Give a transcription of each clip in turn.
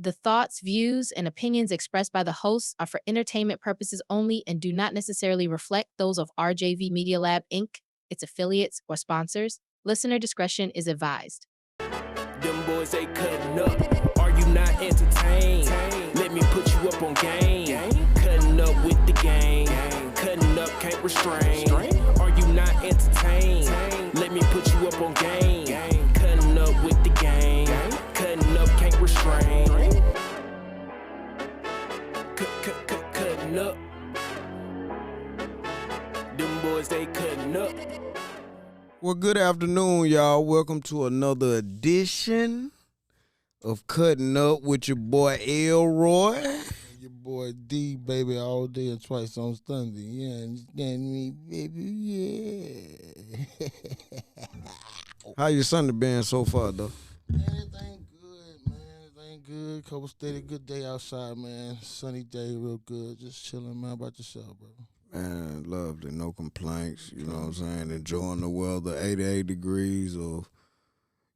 The thoughts, views, and opinions expressed by the hosts are for entertainment purposes only and do not necessarily reflect those of RJV Media Lab Inc., its affiliates, or sponsors. Listener discretion is advised. Them boys, they cutting up. Are you not entertained? Let me put you up on game. Cutting up with the gang. Cutting up, can't restrain. Are you not entertained? Let me put you up on game. Cutting up with the gang. Cutting up, can't restrain. Cutting up. Them boys, they cutting up. Well, good afternoon, y'all. Welcome to another edition of Cutting Up with your boy Elroy. Your boy D, baby, all day and twice on Sunday. You understand me, baby? Yeah. How your Sunday been so far, though? Man, everything good, man. Everything good. Couple steady, good day outside, man. Sunny day, real good. Just chilling, man. About yourself, bro? Man, lovely. No complaints. You know what I'm saying? Enjoying the weather. 88 degrees of,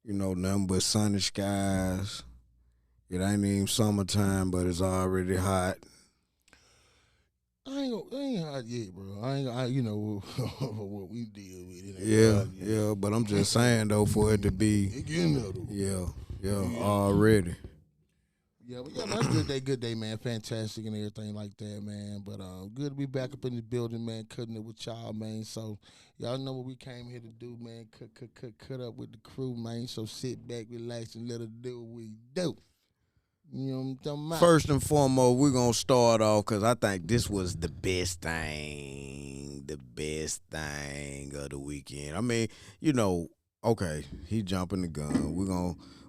nothing but sunny skies. It ain't even summertime, but it's already hot. It ain't hot yet, bro. What we deal with. Yeah, but I'm just saying, though, for it to be. It getting there, though. Yeah, already. Yeah, but that's good day, man. Fantastic and everything like that, man. But good to be back up in the building, man, cutting it with y'all, man. So y'all know what we came here to do, man. Cut up with the crew, man. So sit back, relax, and let us do what we do. You know what I'm talking about? First and foremost, we're going to start off because I think this was the best thing of the weekend. I mean, okay, he jumping the gun.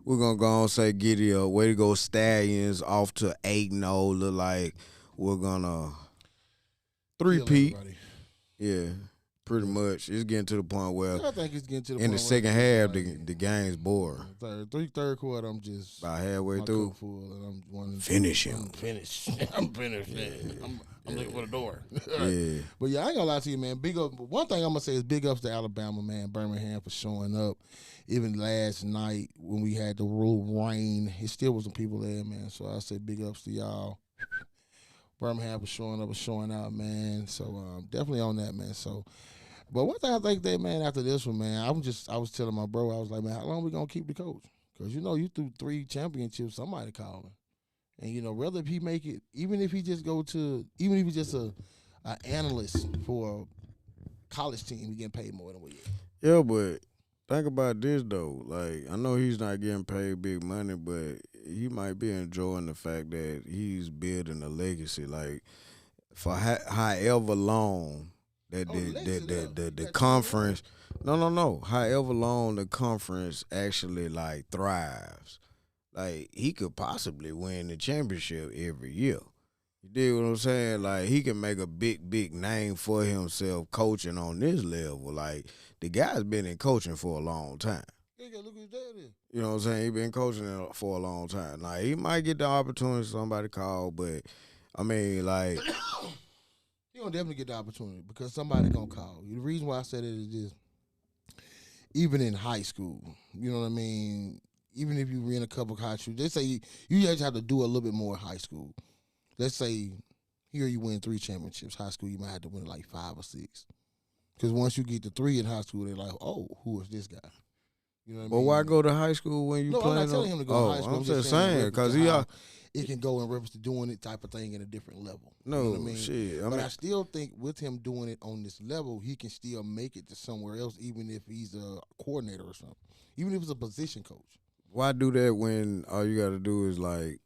We're gonna go and say giddy up. Way to go, Stallions, off to 8-0. Look like we're gonna three-peat. Yeah, pretty much. It's getting to the point where I think it's getting to the point in the where second half, the game's boring. Third quarter, I'm just about halfway through. Full and I'm Finish him. I'm finished. I'm finished. I'm looking for the door. Yeah. But yeah, I ain't gonna lie to you, man. Big up. One thing I'm gonna say is big ups to Alabama, man. Birmingham for showing up. Even last night when we had the rain, it still was some people there, man. So I say big ups to y'all. Birmingham for showing up and showing out, man. So definitely on that, man. So, but one thing I think that, man, after this one, man, I was telling my bro, I was like, man, how long we gonna keep the coach? Because you threw 3 championships, somebody calling. And whether if he make it, even if he just an analyst for a college team, he getting paid more than we get. Yeah, but think about this, though. Like, I know he's not getting paid big money, but he might be enjoying the fact that he's building a legacy. Like, for however long that the conference, no. However long the conference actually, like, thrives. Like, he could possibly win the championship every year. You dig what I'm saying? Like, he can make a big name for himself coaching on this level. Like, the guy's been in coaching for a long time. Yeah, look who's there. You know what I'm saying? He been coaching for a long time. Like, he might get the opportunity somebody call, but, I mean, like. He gonna definitely get the opportunity because somebody gonna call. The reason why I said it is just, even in high school, you know what I mean? Even if you win a couple of high schools, they say you just have to do a little bit more in high school. Let's say here you win 3 championships. High school, you might have to win like 5 or 6. Because once you get to 3 in high school, they're like, oh, who is this guy? You know what I mean? Why go to high school when you No, playing? I'm not telling him to go to high school. I'm just saying because it can go in reference to doing it type of thing at a different level. No, you know what I mean? shit. But I still think with him doing it on this level, he can still make it to somewhere else, even if he's a coordinator or something. Even if he's a position coach. Why do that when all you got to do is like,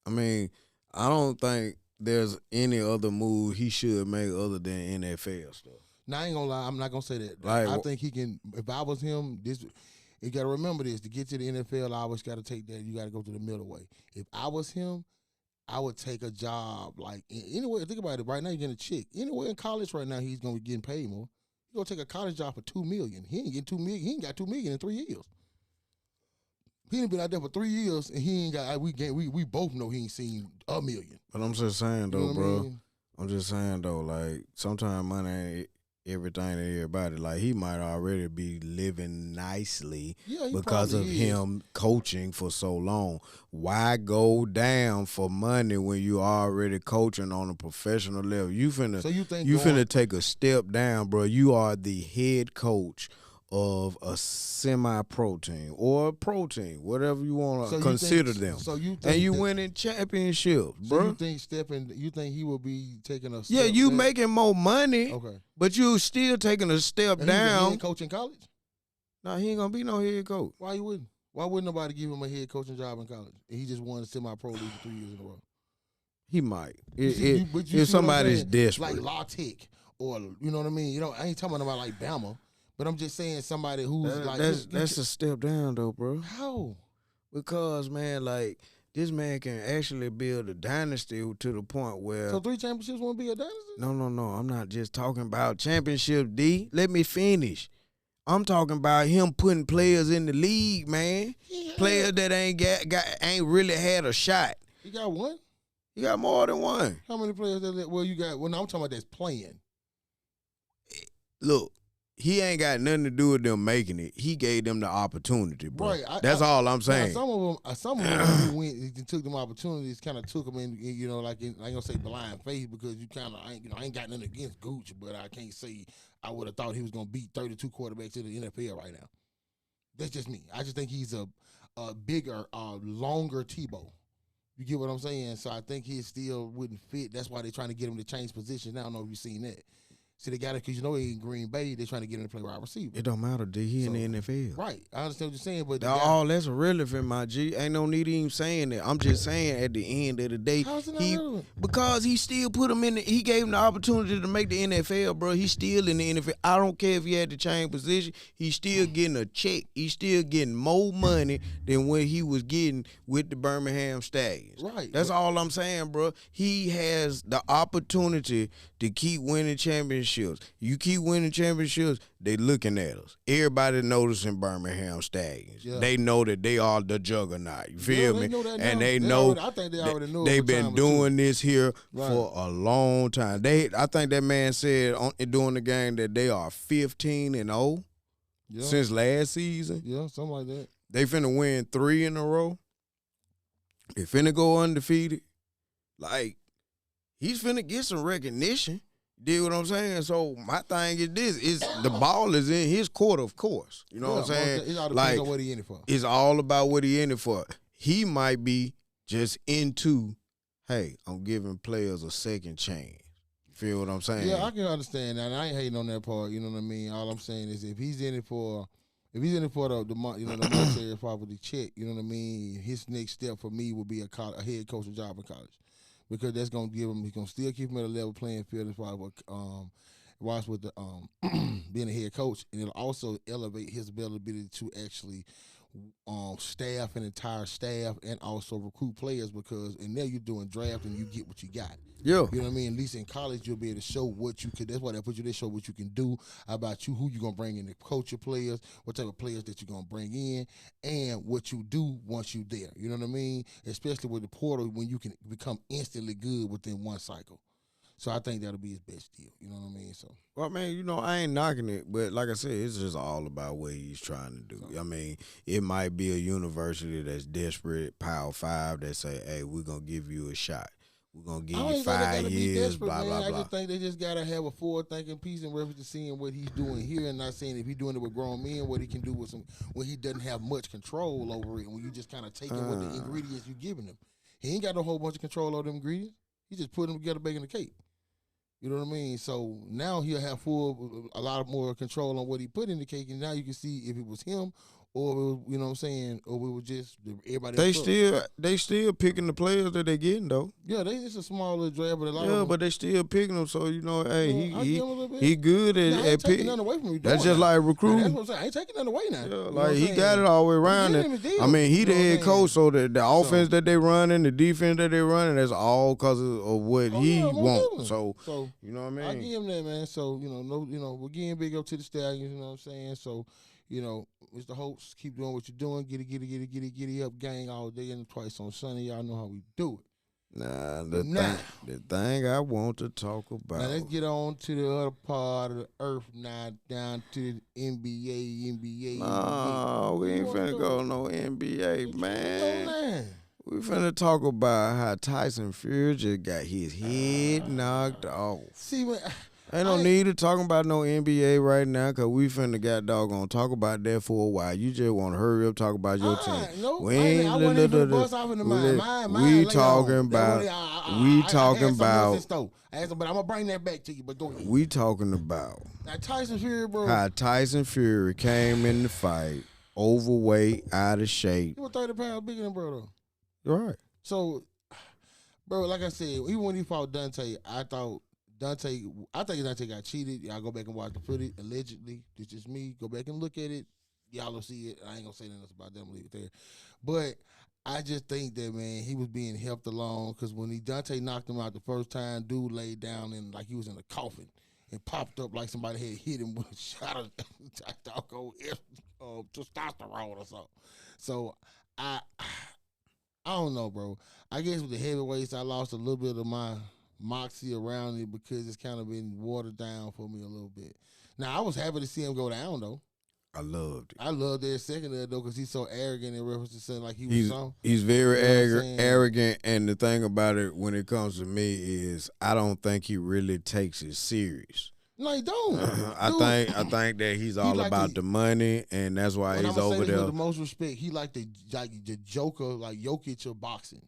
I mean, I don't think there's any other move he should make other than NFL stuff. Now, I ain't gonna lie, I'm not gonna say that. Like, I think he can. If I was him, you gotta remember this: to get to the NFL, I always gotta take that. You gotta go to the middle way. If I was him, I would take a job like anywhere. Think about it. Right now, you're getting a check. Anywhere in college right now, he's gonna be getting paid more. He's gonna take a college job for $2 million. He ain't getting $2 million. He ain't got $2 million in 3 years. He ain't been out there for 3 years, and he ain't got. We both know he ain't seen $1 million. But I'm just saying though, You know what bro. I mean? I'm just saying though, like sometimes money everything to everybody. Like, he might already be living nicely Yeah, he because of probably is. him coaching for so long. Why go down for money when you already coaching on a professional level? You finna So you think finna take a step down, bro. You are the head coach of a semi-pro team or a pro team, whatever you want to consider them. So you think and you winning championships, bro. So you think you think he will be taking a step Yeah, you back? making more money, Okay. but you still taking a step And he was a down. head coach in college? Nah, he ain't gonna be no head coach. Why you wouldn't? Why wouldn't nobody give him a head coaching job in college? And he just won a semi-pro league for 3 years in a row. He might. But you see If what I'm somebody's saying? desperate. Like La Tech, or you know what I mean? You know, I ain't talking about like Bama, but I'm just saying somebody who's like that's a step down though, bro. how? Because, man, like, this man can actually build a dynasty to the point where So 3 championships won't be a dynasty? No. I'm not just talking about championship, D. Let me finish. I'm talking about him putting players in the league, man. Yeah. Players that ain't really had a shot. He got one? He got more than one. How many players you got? Well, no, I'm talking about that's playing. Look, he ain't got nothing to do with them making it. He gave them the opportunity, bro. Right. That's all I'm saying. Now, some of them who went and took them opportunities, kind of took them in, you know, like I ain't gonna say blind faith because you kind of, I ain't got nothing against Gooch, but I can't say I would have thought he was gonna beat 32 quarterbacks in the NFL right now. That's just me. I just think he's a bigger, longer Tebow. You get what I'm saying? So I think he still wouldn't fit. That's why they're trying to get him to change positions. Now I don't know if you've seen that. See, they got it because you know he in Green Bay. They're trying to get him to play wide receiver. It don't matter, D. He in the NFL. Right. I understand what you're saying, but All that's irrelevant, my G. Ain't no need of him saying that. I'm just saying at the end of the day, How is it not relevant? because he still put him in. He gave him the opportunity to make the NFL, bro. He's still in the NFL. I don't care if he had to change position. He's still getting a check. He's still getting more money than what he was getting with the Birmingham Stallions. Right. That's all I'm saying, bro. He has the opportunity to keep winning championships. You keep winning championships, they looking at us. Everybody noticing Birmingham Stallions. Yeah. They know that they are the juggernaut. You feel they me? know that And now. they know I think they already knew it they've for been time or doing this here Right. for a long time. I think that man said during the game that they are 15-0 Yeah. since last season. Yeah, something like that. They finna win 3 in a row. They finna go undefeated. Like, he's finna get some recognition. Dig what I'm saying? So my thing is this: is the ball is in his court, of course. You know what I'm saying? It all depends Like, on what he in it for. it's all about what he in it for. He might be just into, hey, I'm giving players a second chance. You feel what I'm saying? Yeah, I can understand that. And I ain't hating on that part. You know what I mean? All I'm saying is if he's in it for the the monetary property check, you know what I mean? His next step for me would be a head coaching job in college. Because that's gonna give him. He's gonna still keep him at a level playing field as far as with the being a head coach, and it'll also elevate his ability to actually staff an entire staff and also recruit players. Because in there you're doing draft and you get what you got. Yeah. You know what I mean? At least in college, you'll be able to show what you could. That's why they put you there, show what you can do about you, who you're going to bring in to coach your players, what type of players that you're going to bring in, and what you do once you're there. You know what I mean? Especially with the portal, when you can become instantly good within one cycle. So I think that'll be his best deal. You know what I mean? So, well, man, you know, I ain't knocking it, but like I said, it's just all about what he's trying to do. I mean, it might be a university that's desperate, Power 5, that say, hey, we're going to give you a shot. We're going to give you 5 years, blah, blah, I blah. just think they just got to have a forward-thinking piece in reference to seeing what he's doing here and not saying if he's doing it with grown men, what he can do with some, when he doesn't have much control over it, when you just kind of taking what the ingredients you're giving him. He ain't got no whole bunch of control over them ingredients. He just put them together, baking the cake. You know what I mean? So now he'll have a lot more control on what he put in the cake, and now you can see if it was him or it was, you know what I'm saying, or it was just everybody. They still picking the players that they getting though. Yeah, it's a small little draft, but a lot of them. But they still picking them. So you know, hey, he he good at taking pick. nothing away from you. That's just like recruiting. That's what I'm saying. I ain't taking nothing away now. Yeah, You know like what I'm he saying? got it all the way around. Give him his deal. I mean, he You the know what head I'm coach, saying? so the offense that they running, the defense that they running, that's all because of what he most wants. definitely. So you know what I I mean? give him that, man. So we're getting big up to the Stallions. You know what I'm saying? So, Mr. Holtz, keep doing what you're doing. Get it up, gang, all day and twice on Sunday. Y'all know how we do it. Nah, Now. the thing I want to talk about. Now let's get on to the other part of the earth now, down to the NBA. No, we ain't What finna the- go no NBA, man. Man. We finna talk about how Tyson Fury just got his head knocked off. See, man, Ain't no need to talking about no NBA right now, cause we finna got doggone talk about that for a while. You just want to hurry up, talk about your team. No, We I ain't wasn't even finna bust off in the mind. we talking about. We talking about. I asked him, but I'm gonna bring that back to you. But go ahead. We talking about Now Tyson Fury, bro. how Tyson Fury came in the fight, overweight, out of shape. He was 30 pounds bigger than bro, though. You're right. So, bro, like I said, even when he fought Dante, I think Dante got cheated. Y'all go back and watch the footage. Allegedly, it's just me. Go back and look at it. Y'all will see it. I ain't gonna say nothing else about that. I'm gonna leave it there. But I just think that, man, he was being helped along because when Dante knocked him out the first time, dude laid down and like he was in a coffin and popped up like somebody had hit him with a shot of testosterone or something. So I don't know, bro. I guess with the heavyweights, I lost a little bit of my moxie around it because it's kind of been watered down for me a little bit. Now, I was happy to see him go down, though. I loved it. I loved that second of it, though, because he's so arrogant in reference to saying like he was something. He's very You know what I'm saying? arrogant, and the thing about it when it comes to me is I don't think he really takes it serious. No, he don't. I think that he's all like about the- the money, and that's why And he's I'm gonna say over this with there. the most respect. He like the Joker, like Jokic of boxing,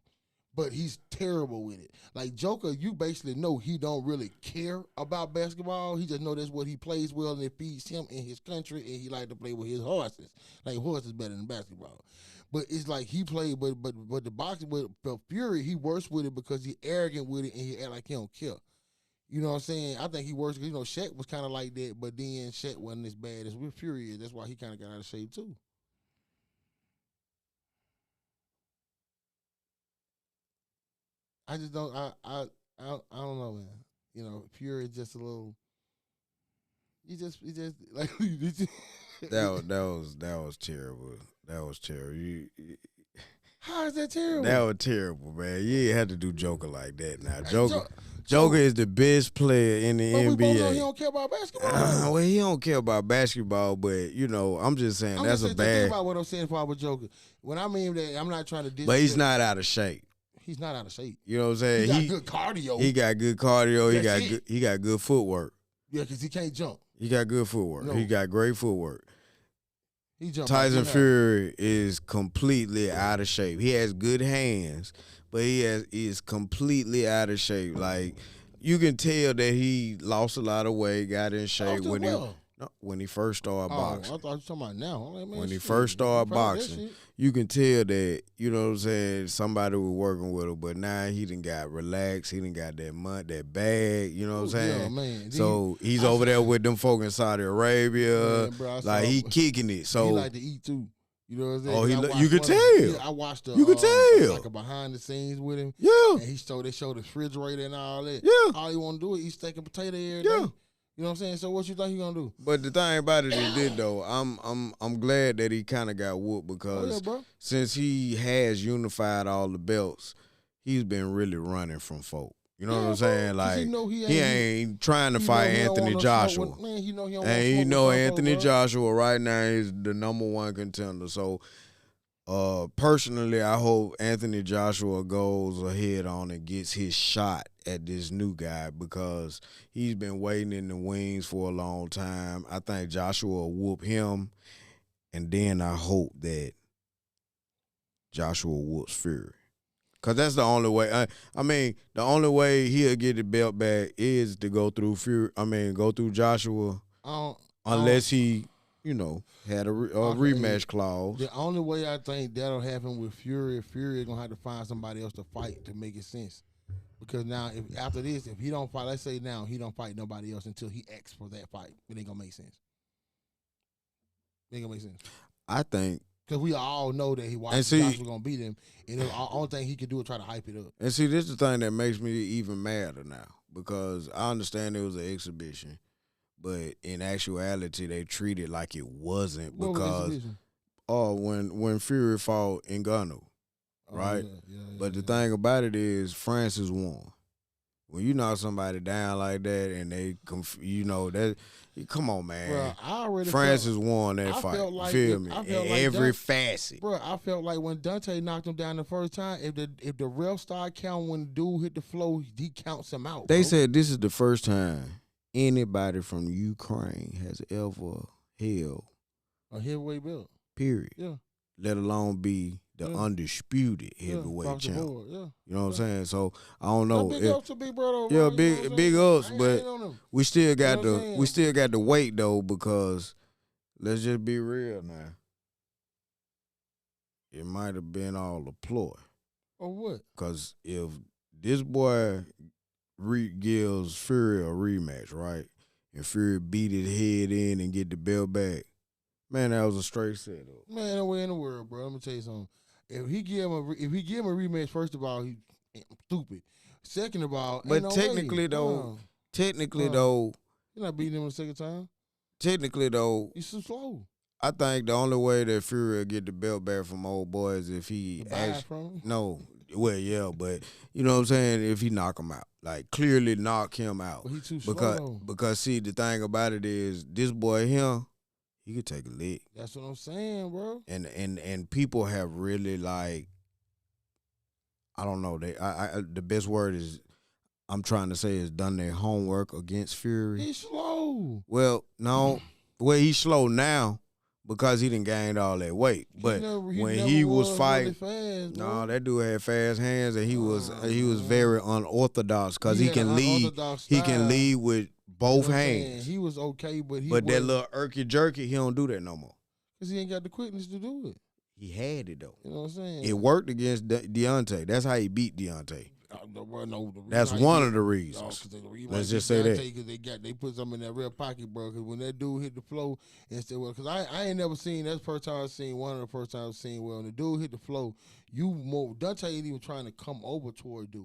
but he's terrible with it. Like Joker, you basically know he don't really care about basketball. He just know that's what he plays well, and it feeds him in his country, and he like to play with his horses. Like horses better than basketball. But it's like he played, but the boxing with Fury, he works with it because he arrogant with it, and he act like he don't care. You know what I'm saying? I think he works because, Shaq was kind of like that, but then Shaq wasn't as bad as with Fury is. That's why he kind of got out of shape, too. I just don't, I don't know, man. Fury is just a little, he just, like, That was terrible. That was terrible. How is that terrible? That was terrible, man. You ain't had to do Joker like that. Now, Hey, Joker is the best player in the but we both know NBA. he don't care about basketball. Well, he don't care about basketball, but I'm just saying I'm that's just a saying, think bad. about what I'm saying about Joker. When I mean that, I'm not trying to But he's not out of shape. He's not out of shape. You know what I'm saying? He got good cardio. He got good cardio. That's it. He got good footwork. Yeah, because he can't jump. He got good footwork. No. He got great footwork. He jump. Tyson Fury is completely out of shape. He has good hands, but he is completely out of shape. Like you can tell that he lost a lot of weight, got in shape when he first started boxing. I thought you were talking about now. I'm like, man, When he shit, first started probably that boxing, shit. you can tell that, you know what I'm saying, somebody was working with him, but now he done got relaxed, he done got that bag, you know what I'm Yeah, saying? man. So he's over there with them folk in Saudi Arabia, Man, bro, I like saw- he kicking it. So he like to eat too. You know what I'm saying? Oh, 'Cause he I lo- watched you could one of- tell. Yeah, I watched You could tell. like a behind the scenes with him. yeah, And they showed the refrigerator and all that. Yeah. All he want to do is eat steak and potato every Yeah. day. You know what I'm saying? So what you think he gonna do? but the thing about it is this though, I'm glad that he kind of got whooped Oh, because yeah, bro. since he has unified all the belts, he's been really running from folk. You know what I'm saying? 'Cause Like he know he ain't trying to he fight know he don't Anthony want no Joshua. smoke with- Man, he know he don't And want you smoke know with some Anthony folks, bro. Joshua right now is the number one contender. So personally, I hope Anthony Joshua goes ahead on and gets his shot at this new guy because he's been waiting in the wings for a long time. I think Joshua will whoop him, and then I hope that Joshua whoops Fury. Because that's the only way. I mean, the only way he'll get the belt back is to go through Fury. I mean, go through Joshua, unless he, had a rematch clause. The only way I think that'll happen with Fury is gonna have to find somebody else to fight to make it sense. Because now, after this, if he don't fight, let's say now he don't fight nobody else until he asks for that fight, it ain't gonna make sense. It ain't gonna make sense. I think. Because we all know that Joshua gonna beat him, and the only thing he can do is try to hype it up. And see, this is the thing that makes me even madder now because I understand it was an exhibition, but in actuality, they treated like it wasn't What was because exhibition? when Fury fought Ngannou. right? Yeah, But the thing about it is Francis won. When you knock somebody down like that and they, that, come on, man. Bro, I already Francis won that I fight. felt like Feel it- me? I felt In like every that- facet. Bro, I felt like when Dante knocked him down the first time, if the ref started counting when the dude hit the floor, he counts him out. They bro. said this is the first time anybody from Ukraine has ever held, A heavyweight belt. period. Yeah. Let alone be the Yeah. undisputed Yeah, heavyweight across the champ. board, yeah. You know what I'm saying? So I don't know. Big ups to Big Brother. Yeah, bro, big you know what I'm big saying? ups, I ain't but hating on him. we still got You know what I'm to saying? we still got to wait though, because let's just be real now. It might have been all a ploy. Or what? Because if this boy gives Fury a rematch, right, and Fury beat his head in and get the belt back, man, that was a straight setup. Man, no way in the world, bro. Let me tell you something. If he give him a rematch, first of all, he stupid. Second of all, But ain't no technically way. though, Technically Uh-uh. though, You're not beating him the second time. technically, He's so slow. I think the only way that Fury will get the belt back from old boy is if he To buy it from him. no, well, yeah, but you know what I'm saying, if he knock him out, like clearly knock him out, But he too slow. because see, the thing about it is this boy here, he could take a lick, That's what I'm saying, bro. and people have really, like, I don't know, the best word is I'm trying to say is done their homework against Fury. He's slow. Well, no, he's slow now because he done gained all that weight. But when he was fighting, really fast, bro. no, that dude had fast hands, and he was very unorthodox because he had can an lead. unorthodox He can style. lead with You know both what I'm saying? hands. He was okay, but But that little irky jerky, he don't do that no more. because he ain't got the quickness to do it. He had it though. You know what I'm saying? It worked against Deontay. That's how he beat Deontay. The reason That's how he one did- of the reasons. No, 'cause they- Let's just say that. Because they put something in that real pocket, bro. Because when that dude hit the floor and said, well, because I ain't never seen, that's the first time I seen, one of the first times I seen, well, when the dude hit the floor, Dante ain't even trying to come over toward dude.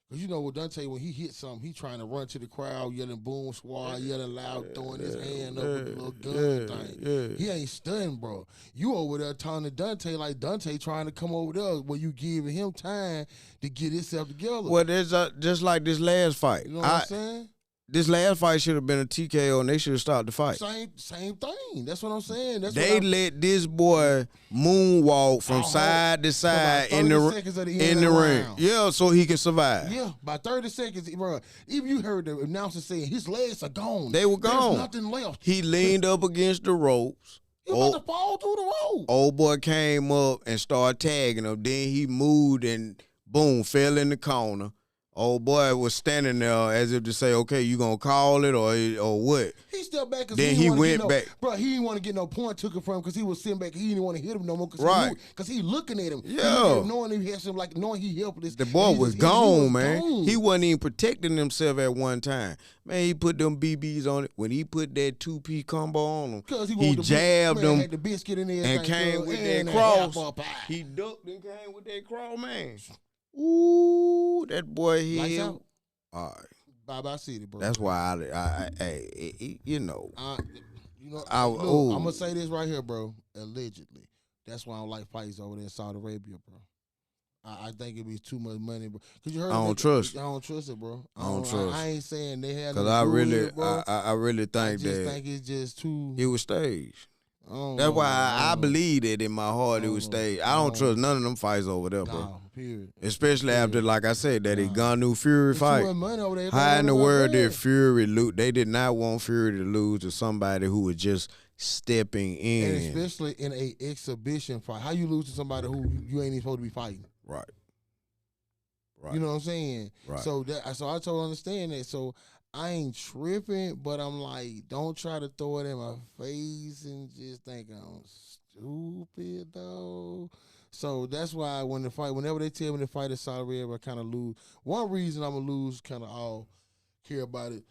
Because you know with Dante, when he hit something, he trying to run to the crowd, yelling boom, squad, yelling loud, throwing his hand up with the little gun thing. Yeah. He ain't stunned, bro. You over there talking to Dante like Dante trying to come over there where you giving him time to get himself together. Well, there's just like this last fight. You know what I'm saying? This last fight should have been a TKO, and they should have stopped the fight. Same thing. That's what I'm saying. That's They what let this boy moonwalk from Uh-huh. side to side about in 30 seconds of the end in of the the ring. round. Yeah, so he can survive. Yeah, by 30 seconds, bro. Even you heard the announcer saying his legs are gone. They were gone. There's nothing left. He leaned up against the ropes. He about to fall through the rope. Old boy came up and started tagging him. Then he moved and boom, fell in the corner. Old boy was standing there as if to say, "Okay, you gonna call it or what?" He stepped back because Then he he went went back. Bro, he didn't want to get no point took it from him because he was sitting back. He didn't want to hit him no more Right. because he looking at him. He Yeah. looking at him, knowing he has him, like knowing he helpless. The boy And he was just- gone, he man. gone. He wasn't even protecting himself at one time. Man, he put them BBs on it. When he put that 2P combo on him, 'Cause he wanted the jabbed man him had the biscuit in there and came with that cross. He ducked and came with that cross, man. Ooh, that boy Lights here. out. All right. Bye-bye City, bro. That's why you know. Look, ooh. I'm gonna say this right here, bro. Allegedly, that's why I don't like fights over there in Saudi Arabia, bro. I think it be too much money, bro. Cause you heard I don't trust. I don't trust it, bro. I don't trust. I ain't saying they had. Because I really think I that think it's just too. it was staged. I don't That's know, why bro. I believe that in my heart it was staged. I don't trust none of them fights over there, bro. Nah, period. Especially after, like I said, that Ngannou Fury There's too fight. much money over there. How in the world did bread. Fury lose? They did not want Fury to lose to somebody who was just stepping And in. especially in a exhibition fight, how you lose to somebody who you ain't even supposed to be fighting? Right. Right. You know what I'm saying? Right. So I totally understand that. So I ain't tripping, but I'm like, don't try to throw it in my face and just think I'm stupid though. So that's why whenever they tell me to fight in Saudi Arabia, I kind of lose. One reason I'm gonna lose, kind of all care about it.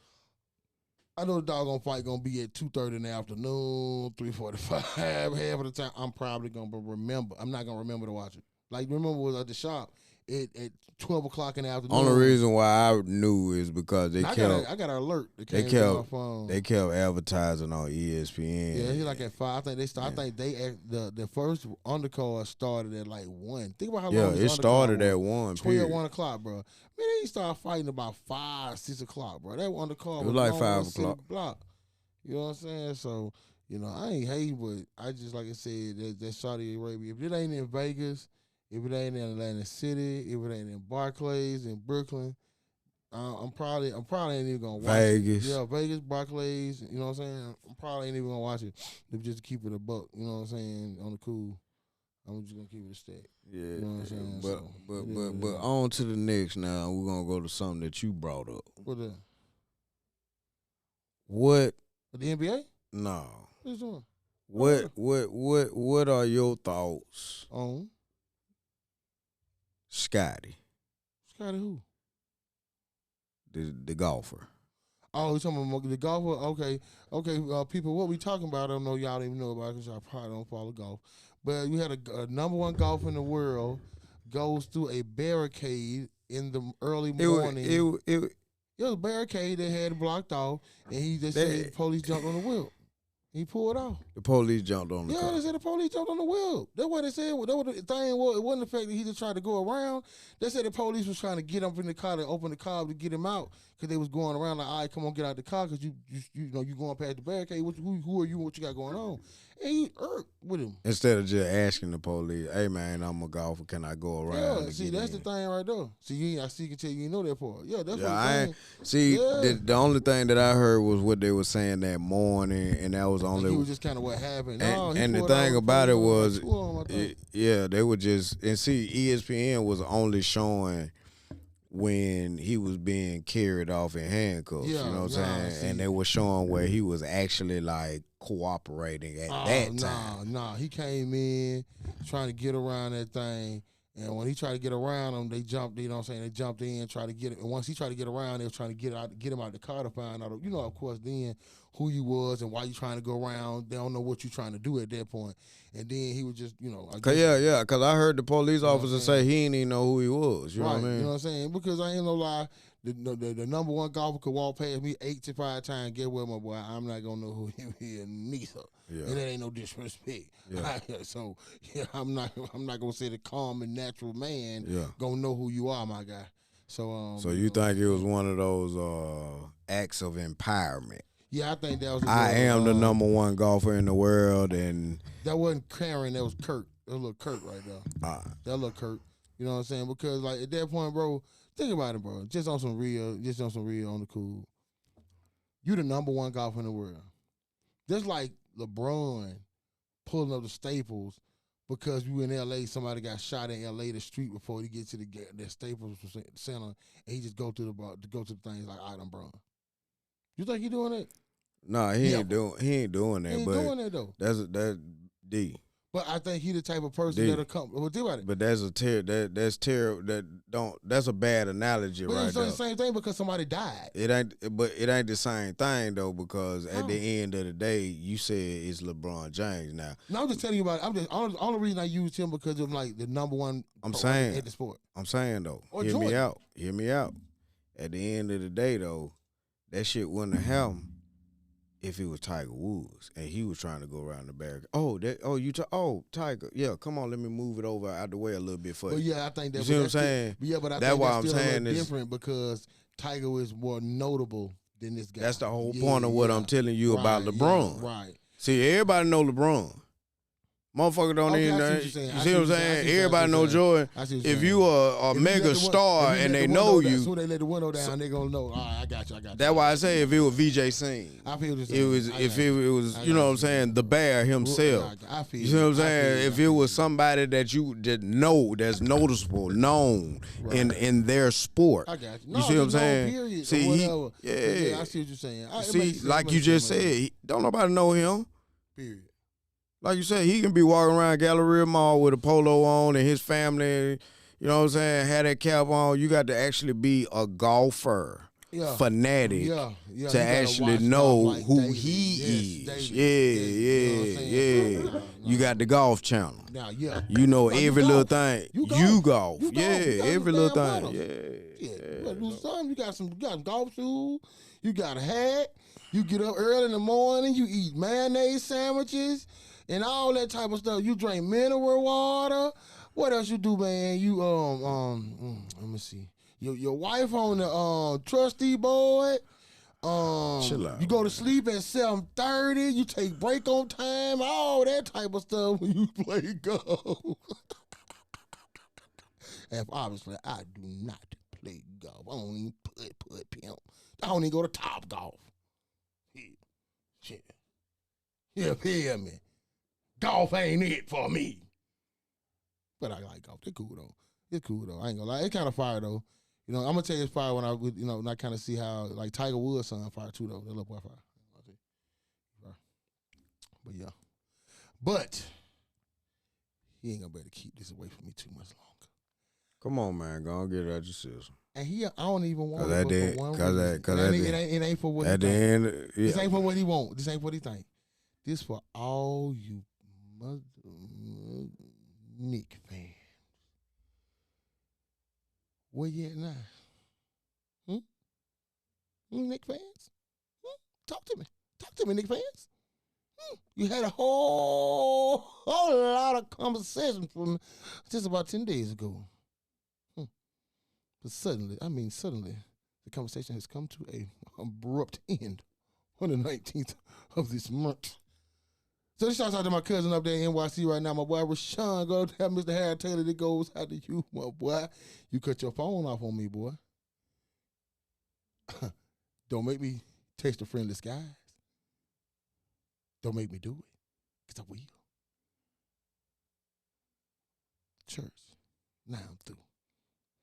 I know the doggone fight gonna be at 2:30 in the afternoon, 3:45. Half of the time, I'm probably gonna remember. I'm not gonna remember to watch it. Like remember was at the shop. at 12 o'clock in the afternoon. Only reason why I knew is because I got an alert that came to my phone. They kept advertising on ESPN. Yeah, he like at 5. I think the first undercard started at like 1. Think about how long it started at 1. 1 o'clock, bro. Man, they start fighting about 5, 6 o'clock, bro. That undercard was like long 5 as o'clock. Block. You know what I'm saying? So, I ain't hating, but I just, like I said, that Saudi Arabia, if it ain't in Vegas, if it ain't in Atlantic City, if it ain't in Barclays, in Brooklyn, I'm probably ain't even gonna watch Vegas. it. Yeah, Vegas, Barclays, you know what I'm saying? I'm probably ain't even gonna watch it. If just keep it a buck, you know what I'm saying, on the cool. I'm just gonna keep it a stack. Yeah, you know what I'm saying? But on to the next now. We're gonna go to something that you brought up. What the? What? The NBA? No. What you doing? What are your thoughts On Scottie, who? the golfer? Oh, you talking about the golfer? Okay. People, what we talking about? I don't know. Y'all don't even know about it because y'all probably don't follow golf. But you had a number one golfer in the world goes through a barricade in the early morning. It was a barricade that had it blocked off, and he just said the police jumped on the wheel. He pulled off. The police jumped on the car. Yeah, they said the police jumped on the wheel. That's what they said. That what the thing was. It wasn't the fact that he just tried to go around. They said the police was trying to get him in the car to open the car to get him out because they was going around like, all right, come on, get out the car because you going past the barricade. Who are you? What you got going on? And he irked with him. Instead of just asking the police, hey, man, I'm a golfer. Can I go around? Yeah, see, that's the thing right there. See, I can tell you know that part. Yeah, that's what the only thing that I heard was what they were saying that morning, and that was only. He was just kind of what happened. And the thing about it was, they were just, and see, ESPN was only showing when he was being carried off in handcuffs, you know what I'm saying? And they were showing where he was actually like cooperating at that time. Nah, he came in trying to get around that thing. And when he tried to get around them, they jumped, you know what I'm saying? They jumped in, tried to get it. And once he tried to get around, they were trying to get him out the car to find out, of course, then who you was and why you trying to go around. They don't know what you trying to do at that point. And then he was just, Because I heard the police officer say he didn't even know who he was. You know what I mean? You know what I'm saying? Because I ain't no lie. The number one golfer could walk past me 85 times. Get with my boy. I'm not gonna know who he is neither. Yeah. And that ain't no disrespect. Yeah. So I'm not gonna say the calm and natural man gonna know who you are, my guy. So you think it was one of those acts of empowerment? Yeah, I think that was. I am the number one golfer in the world, and that wasn't Karen. That was Kurt. That was little Kurt right there. That little Kurt. You know what I'm saying? Because like at that point, bro. Think about it, bro. Just on some real on the cool. You the number one golfer in the world. Just like LeBron pulling up the Staples because you in L.A., somebody got shot in L.A. the street before he gets to the Staples Center, and he just go to the things like, all right, I'm Bron. You think he doing that? Nah, he ain't doing that. He ain't doing that though. That's D. But I think he the type of person that'll come. Well, think about it. But that's a bad analogy but right it's there. the same thing because somebody died. It ain't the same thing though, because at the end of the day, you said it's LeBron James now. No, I'm just telling you about it. I'm just only reason I used him because of like the number one. I'm saying at the sport. I'm saying though. Or Hear Jordan. me out. At the end of the day though, that shit wouldn't have happened if it was Tiger Woods and he was trying to go around the barricade. Tiger, yeah, come on, let me move it over out the way a little bit for you. Well, yeah, I think that's you see what I'm saying. Yeah, but I that's think why that's I'm still saying a little different because Tiger is more notable than this guy. That's the whole point of what I'm telling you about LeBron. Right. See, everybody know LeBron. Motherfucker don't even know. You see what I'm saying? Everybody know Jordan. If you are a mega star and they know you. As soon as they let the window down, they gonna know. All right, I got you. That's why I say if it was VJ Singh. I feel the same. It was you know what I'm saying, the bear himself. I feel you see what I'm saying? If it was somebody that you did know that's noticeable, known in their sport. I got you. You see what I'm saying? Period, see, I see what you're saying. See, like you just said, don't nobody know him. Period. Like you said, he can be walking around Galleria Mall with a polo on and his family, you know what I'm saying, had that cap on. You got to actually be a golfer. fanatic to to actually know like who daily. he Yes, is. daily. You know what I'm saying? Yeah. No. You got the golf channel. Now, You know Like, every you little golf. thing. You You golf. golf. You golf. Yeah, You got every some little damn thing. bottles. Yeah. You better do something. You got some golf shoes. You got a hat. You get up early in the morning. You eat mayonnaise sandwiches and all that type of stuff. You drink mineral water. What else you do, man? You let me see. Your wife on the trustee board. Chill out, You go to man. sleep at 7:30. You take break on time. All that type of stuff when you play golf. And obviously, I do not play golf. I don't even put pimp. I don't even go to Top Golf. Shit. Yeah, hear me. Golf ain't it for me. But I like golf. It's cool though. I ain't gonna lie. It's kind of fire though. You know, I'm gonna tell you it's fire when I kind of see how like Tiger Woods' son fire too though. That little boy fire. But yeah. But he ain't gonna be able to keep this away from me too much longer. Come on, man. Go and get it out your system. And I don't even want Cause it for one reason. It ain't for what he at the think. end, This yeah. ain't for what he want. This ain't what he think. This for all you mother Nick fans. Where you at now? Nick fans? Talk to me. Talk to me, Nick fans. You had a whole lot of conversation from just about 10 days ago. But suddenly, the conversation has come to a abrupt end on the 19th of this month. So this shouts out to my cousin up there in NYC right now, my boy Rashawn. Go to have Mr. Harry Taylor that goes out to you, my boy. You cut your phone off on me, boy. Don't make me text the friendless guys. Don't make me do it, because I will. Church, now I'm through.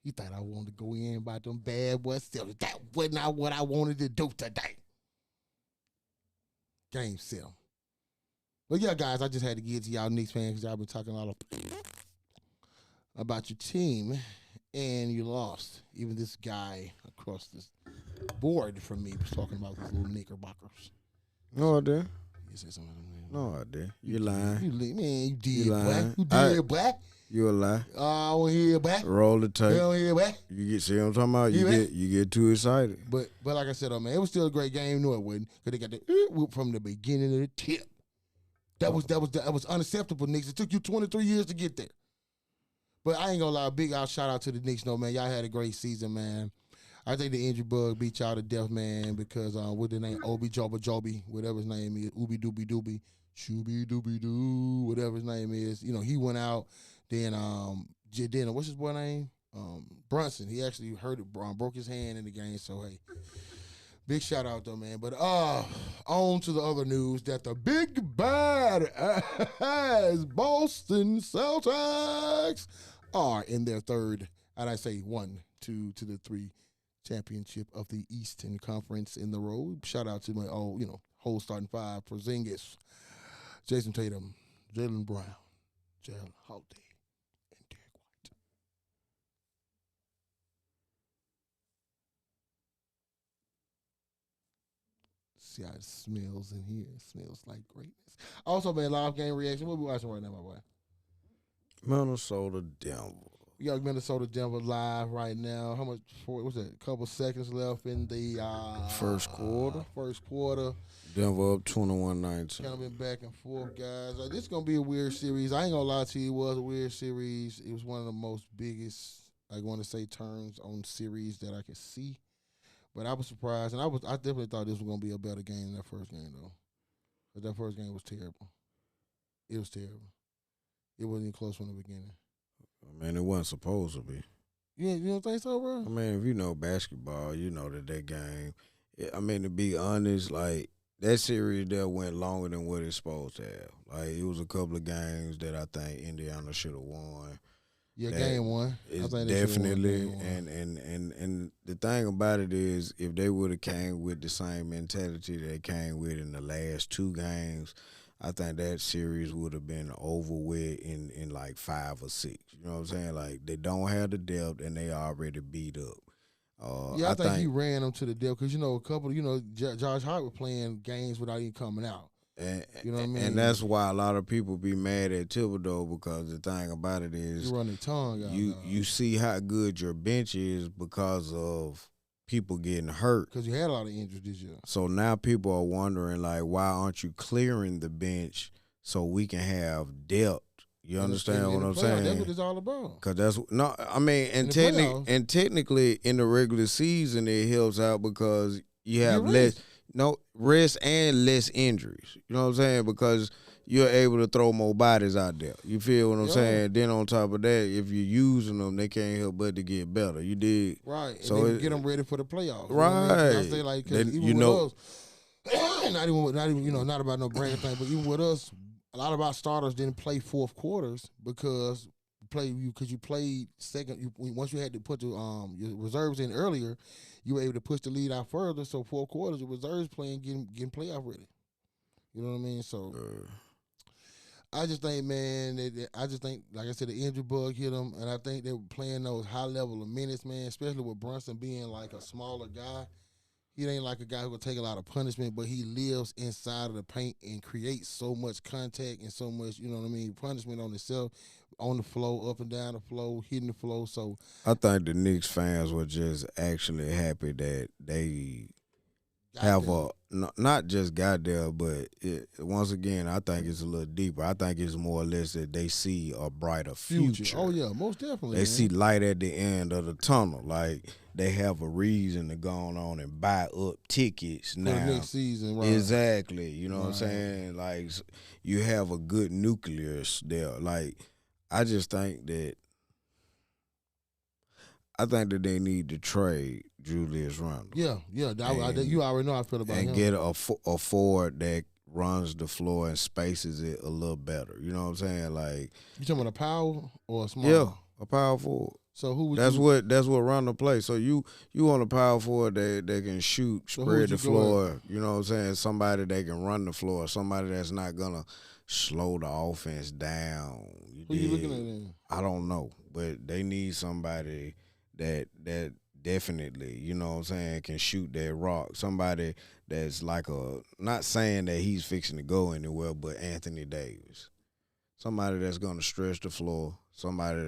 You thought I wanted to go in by them bad boys selling. That was not what I wanted to do today. Game 7. But yeah, guys, I just had to get to y'all Knicks fans because y'all been talking all about your team, and you lost. Even this guy across this board from me was talking about these little knickerbockers. No, I didn't. You said something. No, I didn't. You lying. Man, you did, You boy. lying. You did, boy. You a lie. I don't hear, boy. Roll the I tape. don't hear, boy. You see what I'm talking about? You get too excited. But like I said, man, it was still a great game. No, it wasn't, because they got the whoop from the beginning of the tip. That was unacceptable, Knicks. It took you 23 years to get there. But I ain't gonna lie, big shout out to the Knicks, no man. Y'all had a great season, man. I think the injury bug beat y'all to death, man, because what the name, Obi Joba Joby, whatever his name is, Ooby Dooby Dooby, Shooby Dooby Doo, whatever his name is. You know, he went out. Then what's his boy name? Brunson. He actually hurt it, broke his hand in the game. So hey, big shout out though, man. But on to the other news that the big bad ass Boston Celtics are in their third, and I say 1, 2 to the 3 championship of the Eastern Conference in the row. Shout out to my whole starting 5: Porzingis, Jason Tatum, Jaylen Brown, Jalen Holiday, and Derek White. See how it smells in here. It smells like greatness. Also, man, live game reaction. What we watching right now, my boy? Minnesota, Denver. We got Minnesota, Denver live right now. How much? What's that? A couple seconds left in the First quarter. First quarter. Denver up 21-19. Kind of been back and forth, guys. This is gonna be a weird series. I ain't gonna lie to you. It was a weird series. It was one of the most biggest, I want to say, turns on series that I could see. But I was surprised, and I definitely thought this was gonna be a better game than that first game, though. But that first game was terrible. It was terrible. It wasn't even close from the beginning. I mean, it wasn't supposed to be. Yeah, you don't think so, bro? I mean, if you know basketball, you know that game. I mean, to be honest, like, that series there went longer than what it's supposed to have. Like, it was a couple of games that I think Indiana should have won. Yeah, game 1. It's I think they should've won definitely, game 1. and the thing about it is, if they would have came with the same mentality they came with in the last 2 games, I think that series would have been over with in like 5 or 6. You know what I'm saying? Like, they don't have the depth and they already beat up. Yeah, I think he ran them to the death because a couple. Josh Hart was playing games without even coming out. And, you know what I mean? And that's why a lot of people be mad at Thibodeau because the thing about it is you run the tongue out. You see how good your bench is because of people getting hurt. Because you had a lot of injuries this year. So now people are wondering, like, why aren't you clearing the bench so we can have depth? You understand what I'm saying? That's what it's all about. Cause technically in the regular season it helps out because you have rest and less injuries. You know what I'm saying? Because you're able to throw more bodies out there. You feel what I'm saying? Then on top of that, if you're using them, they can't help but to get better. You dig? Right. So get them ready for the playoffs. Right. I say like, cause even with us, not even not about no brand thing, but even with us. A lot of our starters didn't play fourth quarters because you played second. Once you had to put your reserves in earlier, you were able to push the lead out further. So fourth quarters, the reserves playing, getting playoff ready. You know what I mean? So I just think, man, like I said, the injury bug hit them, and I think they were playing those high level of minutes, man. Especially with Brunson being like a smaller guy. He ain't like a guy who will take a lot of punishment, but he lives inside of the paint and creates so much contact and so much, punishment on himself, on the floor, up and down the floor, hitting the floor. So I think the Knicks fans were just actually happy that they have not just got there, but once again, I think it's a little deeper. I think it's more or less that they see a brighter future. Oh, yeah, most definitely. They see light at the end of the tunnel. Like, they have a reason to go on and buy up tickets now. For the next season, right. Exactly. You know what I'm saying? Like, you have a good nucleus there. Like, I just think that they need to trade Julius Randle. Yeah. You already know how I feel about him. And get a forward that runs the floor and spaces it a little better. You know what I'm saying? Like, you talking about a power or a small? Yeah, a power forward. So who would that's what Randle plays. So you want a power forward that can shoot, spread the floor. You know what I'm saying? Somebody that can run the floor. Somebody that's not gonna slow the offense down. Who you looking at then? I don't know, but they need somebody that definitely, you know what I'm saying, can shoot that rock. Somebody that's like not saying that he's fixing to go anywhere, but Anthony Davis. Somebody that's going to stretch the floor. Somebody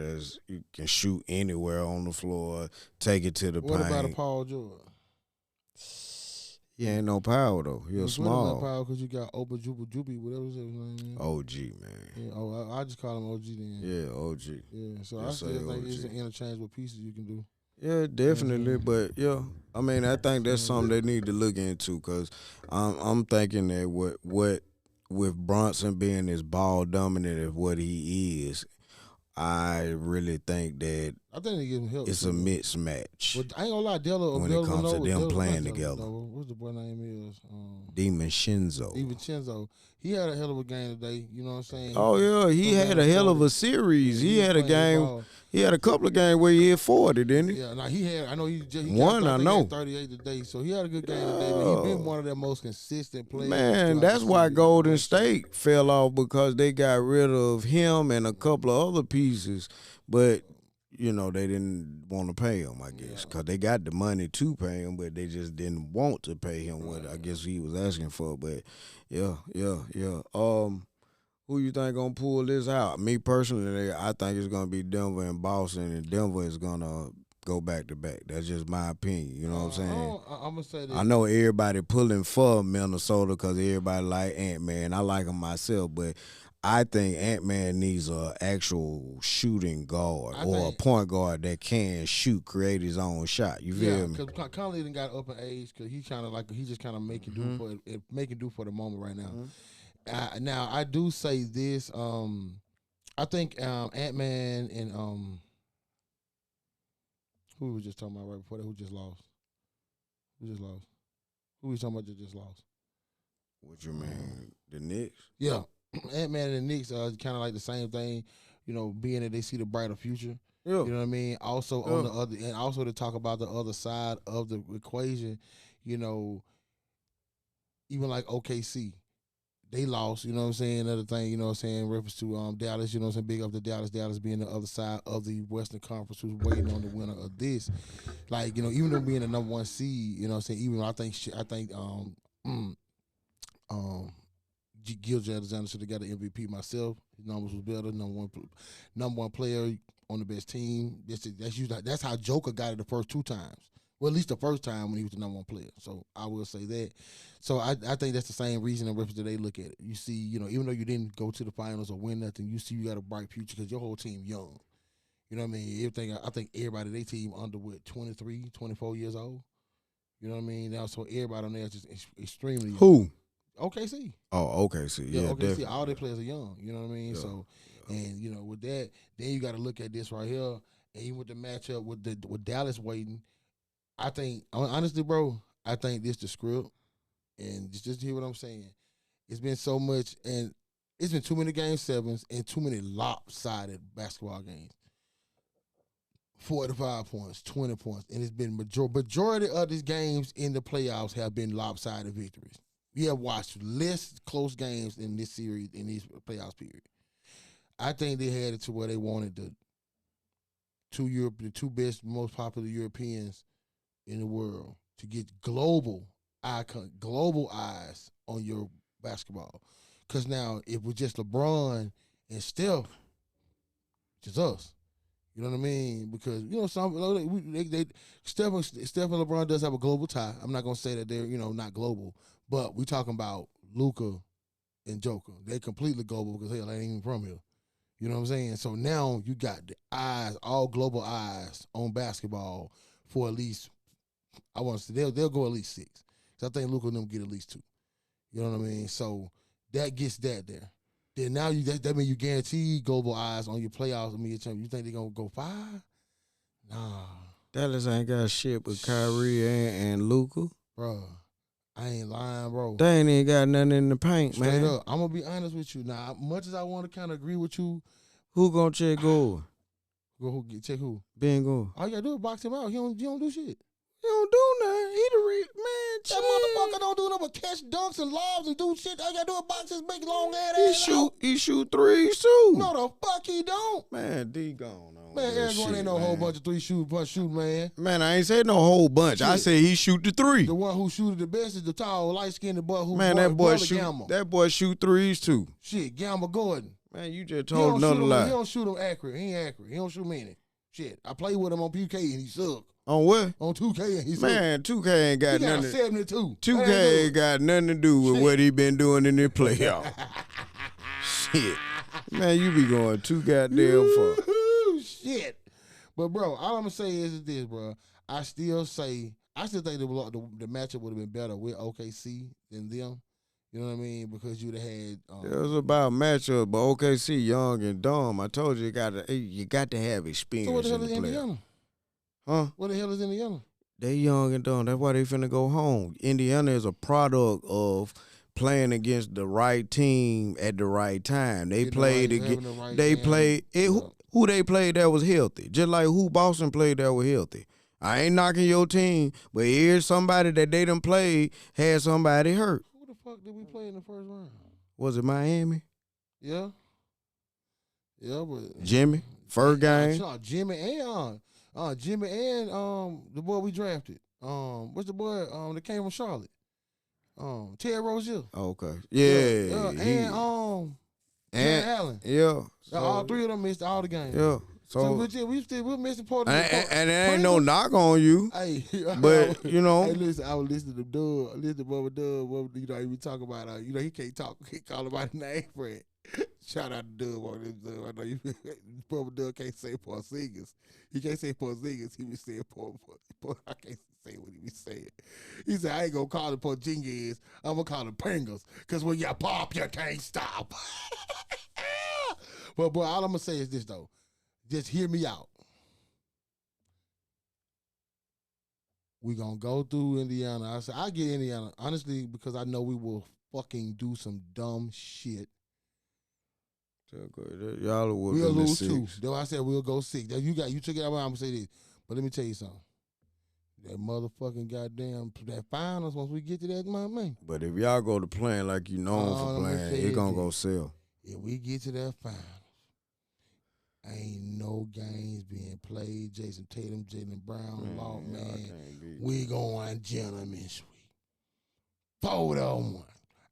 you can shoot anywhere on the floor, take it to the paint. What about a Paul George? He ain't no power, though. He's small. No power because you got Oba Juby, whatever his name is. OG, man. Yeah, I just call him OG then. Yeah, OG. Yeah, so I still think it's an interchangeable pieces you can do. Yeah, definitely. But, yeah, I mean, I think that's something they need to look into because I'm thinking that what with Brunson being as ball dominant as what he is, I really think that they give him help. It's a mismatch. But I ain't gonna lie, when it comes to them playing together. What's the boy name is? DiMincenzo. He had a hell of a game today. You know what I'm saying? Oh yeah, he had a hell of a series. He had a game. He had a couple of games where he hit 40, didn't he? Yeah, now he had. I know he one. I know 38 today, so he had a good game today. But he been one of their most consistent players. Man, that's why Golden State fell off because they got rid of him and a couple of other pieces, but. They didn't want to pay him, I guess, because they got the money to pay him, but they just didn't want to pay him what I guess he was asking for. But, yeah. Who you think gonna pull this out? Me personally, I think it's gonna be Denver and Boston, and Denver is gonna go back to back. That's just my opinion. You know what I'm saying? I'm gonna say this. I know everybody pulling for Minnesota because everybody like Ant-Man. I like him myself, but. I think Ant-Man needs an actual shooting guard or a point guard that can shoot, create his own shot. You feel me? Yeah, because Conley done got up in age because he's just kind of making do for the moment right now. Now I do say this. I think Ant-Man and who we were just talking about right before that? Who just lost? Who we talking about that just lost? What you mean? The Knicks? Yeah. Ant-Man and the Knicks are kind of like the same thing, being that they see the brighter future. Yeah. You know what I mean? Also on the other, and also to talk about the other side of the equation, even like OKC, they lost. You know what I'm saying? Another thing, in reference to Dallas. Big up to Dallas. Dallas being the other side of the Western Conference, who's waiting on the winner of this. Like, even though being the number 1 seed, what I'm saying, even though I think Gilgeous Alexander should have got an MVP myself. His numbers was better. Number one player on the best team. That's how Joker got it the first 2 times. Well, at least the first time when he was the number 1 player. So I will say that. So I think that's the same reason the reference that they look at it. You see, even though you didn't go to the finals or win nothing, you see you got a bright future because your whole team young. You know what I mean? I think everybody, their team under 23, 24 years old. You know what I mean? Now, so everybody on there is just extremely young. Who? OKC. Oh, OKC. Yeah, OKC. definitely. All their players are young. You know what I mean? Yeah. So, and with that, then you got to look at this right here, and even with the matchup with Dallas waiting, I think honestly, bro, I think this the script, and just hear what I'm saying. It's been so much, and it's been too many game 7s and too many lopsided basketball games. 45 points, 20 points, and it's been majority of these games in the playoffs have been lopsided victories. We have watched less close games in this series, in this playoffs period. I think they had it to where they wanted the two best, most popular Europeans in the world to get global eyes on your basketball. Because now, if we're just LeBron and Steph, just us. You know what I mean? Because Steph and LeBron does have a global tie. I'm not gonna say that they're not global, but we talking about Luka and Joker. They're completely global because hell, they ain't even from here. You know what I'm saying? So now you got the eyes, all global eyes on basketball for at least. I want to say they'll go at least 6. So I think Luka and them get at least 2. You know what I mean? So that gets that there. Then now that means you guarantee global eyes on your playoffs. You think they're gonna go 5? Nah. Dallas ain't got shit with Kyrie and Luka. Bro, I ain't lying, bro. They ain't even got nothing in the paint, Straight man. up. I'm gonna be honest with you. Now, much as I want to kind of agree with you, Who gonna check Gore? Check who? Ben Gore. All you gotta do is box him out. He don't do shit. He don't do nothing. He the man. That motherfucker don't do nothing but catch dunks and lobs and do shit. All you gotta do is box his big long ass. He shoot threes too. No, the fuck he don't. Man, D gone on. Man, Elroy ain't no whole bunch of 3 shoot, man. Man, I ain't said no whole bunch. Shit. I said he shoot the 3. The one who shooted the best is the tall, light-skinned boy who that boy shoot threes too. Shit, Gamma Gordon. Man, you just told another lie. He don't shoot him accurate. He ain't accurate. He don't shoot many. Shit, I played with him on 2K and he sucked. On what? On 2K and he sucked. Man, 2K ain't got nothing. He got 72. 2K ain't got nothing to do with what he been doing in the playoff. Shit. Man, you be going too goddamn far. Shit. But, bro, all I'm going to say is this, bro. I still think the matchup would have been better with OKC than them. You know what I mean? Because you'd have had. It was about matchup, but OKC young and dumb. I told you you got to have experience. So what the hell is in the Indiana? Huh? What the hell is Indiana? They young and dumb. That's why they finna go home. Indiana is a product of playing against the right team at the right time. They played against. They played it. Who they played that was healthy. Just like who Boston played that was healthy. I ain't knocking your team, but here's somebody that they done played had somebody hurt. Who the fuck did we play in the first round? Was it Miami? Yeah. Yeah, but Jimmy? First game? Jimmy and the boy we drafted. What's the boy that came from Charlotte? Ted Rozier. Okay. Yeah. And Allen. Yeah. So, all 3 of them missed all the games. Yeah. So we're missing part of and there ain't no knock on you. Hey, but you know, hey, listen, I was listening to Doug, Bubba Doug. He be talking about he can't talk, he call him by the name, friend. Shout out to Doug on this. I know you, Bubba Doug can't say Porzingis. He can't say Porzingis. He be saying I can't say what he be saying. He said I ain't gonna call it Porzingis. I'm gonna call it Pringles. Cause when you pop, you can't stop. But boy, all I'm gonna say is this though. Just hear me out. We gonna go through Indiana. I said I get Indiana honestly because I know we will fucking do some dumb shit. Y'all will lose 2. Though I said we'll go 6. You took it out. I'm gonna say this, but let me tell you something. That motherfucking goddamn that finals once we get to that, my man. But if y'all go to playing like you known for playing, it gonna go sell. If we get to that finals, Ain't no games being played. Jason Tatum, Jaylen Brown, Law, man. We going gentlemen sweep. 4-1.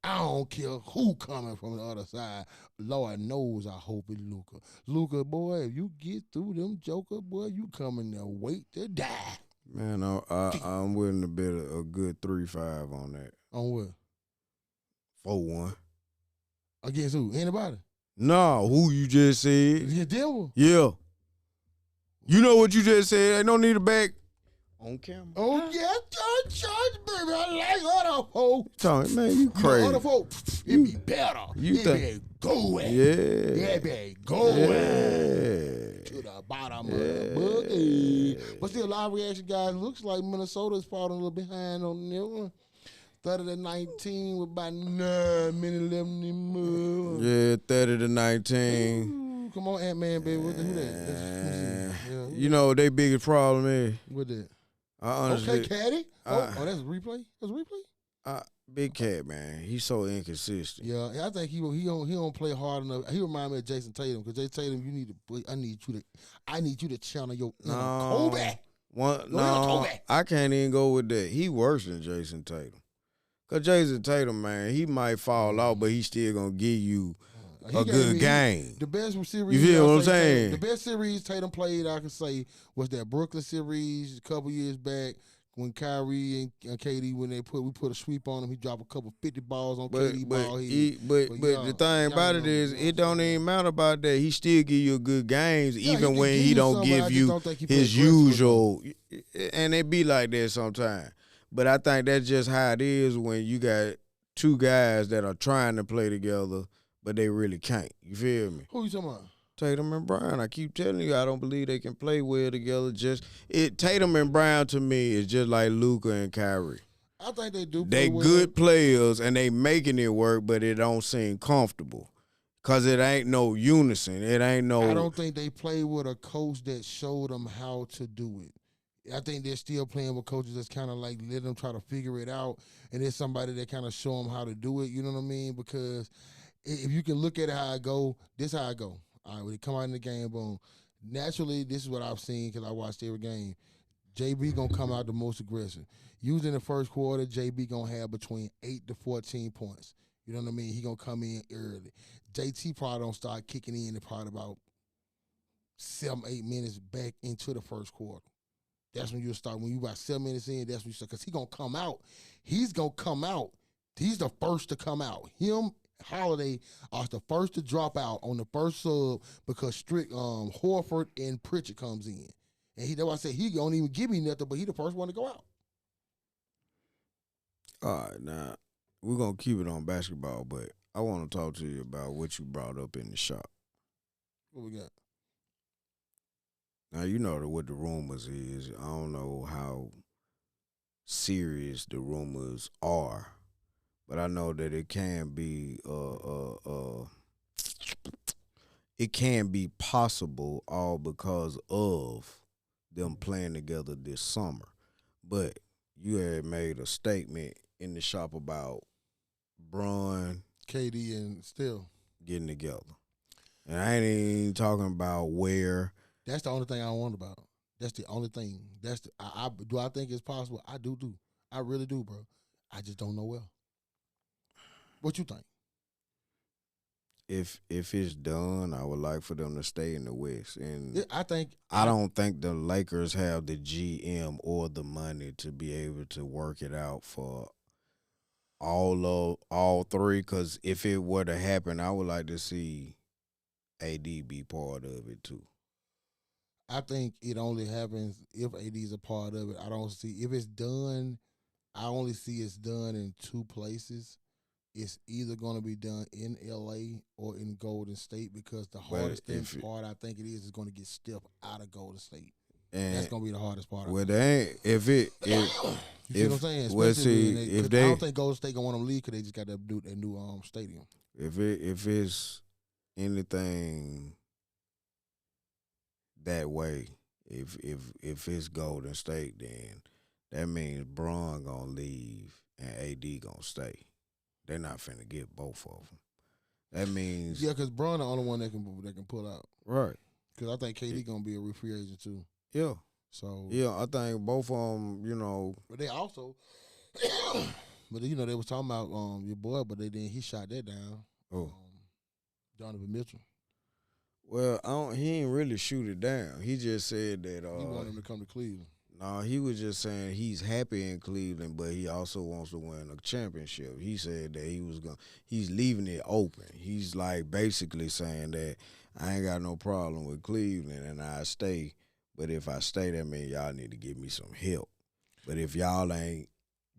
I don't care who coming from the other side. Lord knows I hope it's Luka. Luka, boy, if you get through them joker, boy, you coming to wait to die. Man, I'm willing to bet a good 3-5 on that. On what? 4-1. Against who? Anybody? No, who you just said. Yeah, Denver. Yeah. You know what you just said. Ain't no need to back on camera. Oh, yeah, George, baby. I like other folks. Tony, man, you crazy. Other folks, it be better. It be going. Yeah. It be going. Yeah. To the bottom of the boogie. But still, live reaction, guys. Looks like Minnesota's falling a little behind on that one. 30-19 with about 9 minutes left in the move. Yeah, 30-19. Ooh, come on, Ant-Man, baby. Who that? Yeah, you know what their biggest problem is? What that? I honestly, okay, Caddy. That's a replay? That's a replay? Big Cat, man. He's so inconsistent. Yeah, I think he don't play hard enough. He remind me of Jason Tatum, because Jason Tatum, I need you to channel your Kobe. I can't even go with that. He worse than Jason Tatum. Because Jason Tatum, man, he might fall off, but he still going to give you a good game. The best series. You feel what I'm saying? The best series Tatum played, I could say, was that Brooklyn series a couple years back when Kyrie and KD, when we put a sweep on him, he dropped a couple 50 balls on KD ball. But the thing about it is, it don't even matter about that. He still give you good games, even when he don't give you his usual. And it be like that sometimes. But I think that's just how it is when you got two guys that are trying to play together, but they really can't. You feel me? Who you talking about? Tatum and Brown. I keep telling you, I don't believe they can play well together. Tatum and Brown to me is just like Luka and Kyrie. I think they do. They good players and they making it work, but it don't seem comfortable. Cause it ain't no unison. It ain't no. I don't think they play with a coach that showed them how to do it. I think they're still playing with coaches that's kind of like let them try to figure it out, and there's somebody that kind of show them how to do it. You know what I mean? Because if you can look at it how I go, this how I go. All right, when they come out in the game, boom. Naturally, this is what I've seen because I watched every game. JB gonna come out the most aggressive. Usually in the first quarter, JB gonna have between 8 to 14 points. You know what I mean? He gonna come in early. JT probably don't start kicking in probably about 7-8 minutes back into the first quarter. That's when you'll start. When you about 7 minutes in, that's when you start. Because he's going to come out. He's going to come out. He's the first to come out. Him, Holiday are the first to drop out on the first sub because Horford and Pritchard comes in. And that's why I said he don't even give me nothing, but he the first one to go out. All right, now, we're going to keep it on basketball, but I want to talk to you about what you brought up in the shop. What we got? Now, you know what the rumors is. I don't know how serious the rumors are, but I know that it can be possible all because of them playing together this summer. But you had made a statement in the shop about Bron, KD, and still getting together. And I ain't even talking about where. That's the only thing I want about. That's the only thing. Do I think it's possible? I do. I really do, bro. I just don't know well. What you think? If it's done, I would like for them to stay in the West. And I don't think the Lakers have the GM or the money to be able to work it out for all three. Because if it were to happen, I would like to see AD be part of it too. I think it only happens if AD is a part of it. I don't see if it's done. I only see it's done in two places. It's either going to be done in LA or in Golden State because the hardest part I think it is going to get Steph out of Golden State. And that's going to be the hardest part. Well, they ain't. You see what I'm saying? Well, I don't think Golden State gonna want them to leave because they just got that new stadium. If it's anything that way, if it's Golden State, then that means Bron gonna leave and AD gonna stay. They're not finna get both of them. That means because Bron the only one that can pull out. Right. Because I think KD gonna be a free agent too. Yeah. So Yeah, I think both of them, but they also, but they was talking about your boy, but he shot that down. Oh. Donovan Mitchell. Well, he ain't really shoot it down. He just said that He wanted him to come to Cleveland. No, he was just saying he's happy in Cleveland, but he also wants to win a championship. He said that he's leaving it open. He's like basically saying that I ain't got no problem with Cleveland and I stay, but if I stay, that means y'all need to give me some help. But if y'all ain't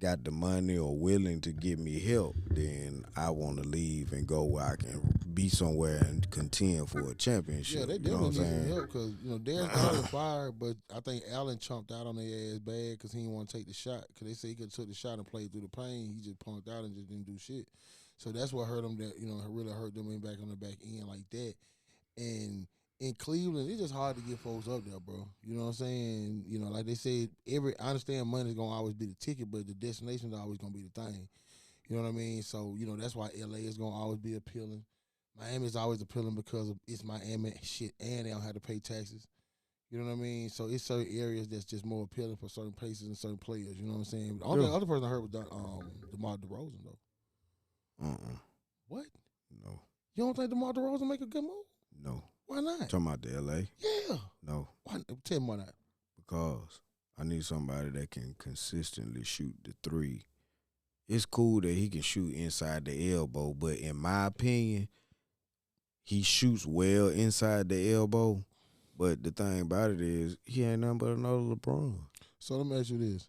got the money or willing to give me help, then I want to leave and go where I can be somewhere and contend for a championship. Yeah, they definitely need some help because Darius Garland fired, but I think Allen chumped out on their ass bad because he didn't want to take the shot. Because they say he could have took the shot and played through the pain. He just punked out and just didn't do shit. So that's what hurt them. That really hurt them in back on the back end like that. And in Cleveland, it's just hard to get folks up there, bro. You know what I'm saying? Like they said, I understand money's gonna always be the ticket, but the destination's always gonna be the thing. You know what I mean? So, that's why LA is gonna always be appealing. Miami's always appealing because it's Miami shit and they don't have to pay taxes. You know what I mean? So it's certain areas that's just more appealing for certain places and certain players. You know what I'm saying? The only other person I heard was DeMar DeRozan though. What? No. You don't think DeMar DeRozan make a good move? No. Why not? Talking about the LA? Yeah. No. Tell me why not. Because I need somebody that can consistently shoot the three. It's cool that he can shoot inside the elbow, but in my opinion, he shoots well inside the elbow. But the thing about it is, he ain't nothing but another LeBron. So let me ask you this.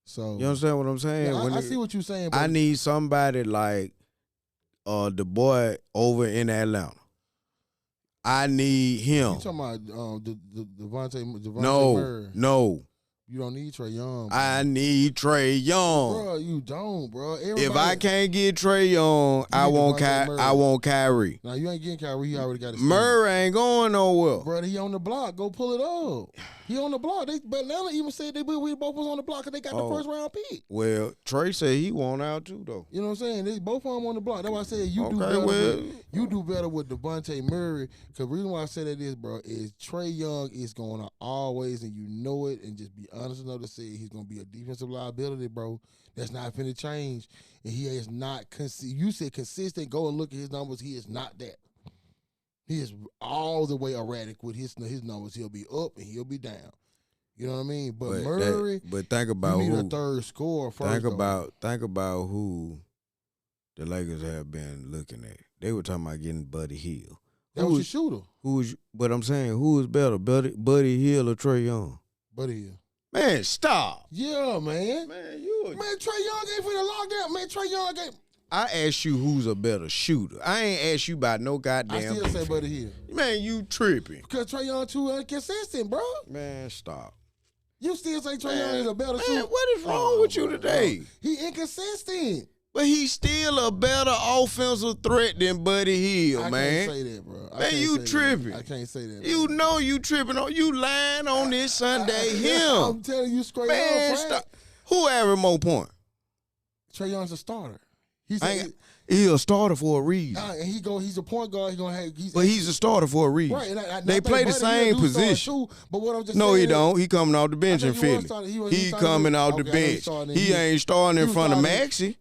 So you understand what I'm saying? Yeah, I see what you're saying. But I need somebody like the boy over in Atlanta. I need him. You talking about Devontae Murray? No. You don't need Trae Young. Bro. I need Trae Young. Bro, you don't, bro. If I can't get Trae Young, I want Kyrie. Now, you ain't getting Kyrie. He already got his Murray ain't going nowhere. Bro, he on the block. Go pull it up. He on the block. But Atlanta even said we both was on the block because they got the first round pick. Well, Trae said he want out too, though. You know what I'm saying? They both of them on the block. That's why I said you do better with Devontae Murray. Because the reason why I said that is, bro, is Trae Young is going to always, and you know it, and just be honest enough to say he's going to be a defensive liability, bro. That's not finna change. And he is not, you said consistent, go and look at his numbers. He is not that. He is all the way erratic with his numbers. He'll be up and he'll be down. You know what I mean? But Murray, but think about you need who, a third scorer first. Think about who the Lakers have been looking at. They were talking about getting Buddy Hield. That was your shooter. But I'm saying, who is better, Buddy Hield or Trae Young? Buddy Hield. Man, stop. Yeah, man. Man, Trae Young ain't finna lock down. Man, Trae Young ain't. I asked you who's a better shooter. I ain't asked you about no goddamn. I still say Buddy Hield. Man, you tripping. Because Trae Young too inconsistent, bro. Man, stop. You still say Trae Young is a better shooter? Man, what is wrong with you today? Bro. He inconsistent. But he's still a better offensive threat than Buddy Hield, man. I can't say that, bro. Man, you tripping. I can't say that. You know you tripping. You lying on this Sunday. I'm telling you straight up, man, stop. Who average more points? Trae Young's a starter. He's a starter for a reason. And he's a point guard. He's a starter for a reason. Right, they play the same position. Too, but what I'm just no, saying he don't. He coming off the bench in Philly. He coming off the bench. He ain't starting in front of Maxey.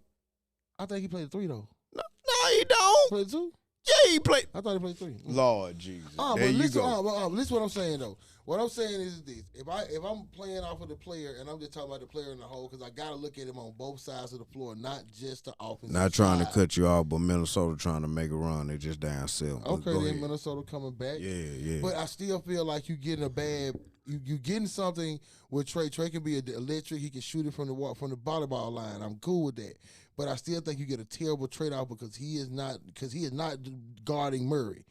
I think he played 3 though. No, he don't. Played 2? Yeah, he played. I thought he played 3. Lord Jesus. There you go. Listen what I'm saying though. What I'm saying is this: if I'm playing off of the player, and I'm just talking about the player in the whole, because I gotta look at him on both sides of the floor, not just the offensive. Not trying to cut you off, but Minnesota trying to make a run. They just down 7. Okay, then Minnesota coming back. Yeah. But I still feel like you getting a bad. You getting something with Trae. Trae can be electric. He can shoot it from the volleyball line. I'm cool with that. But I still think you get a terrible trade-off because he is not guarding Murray.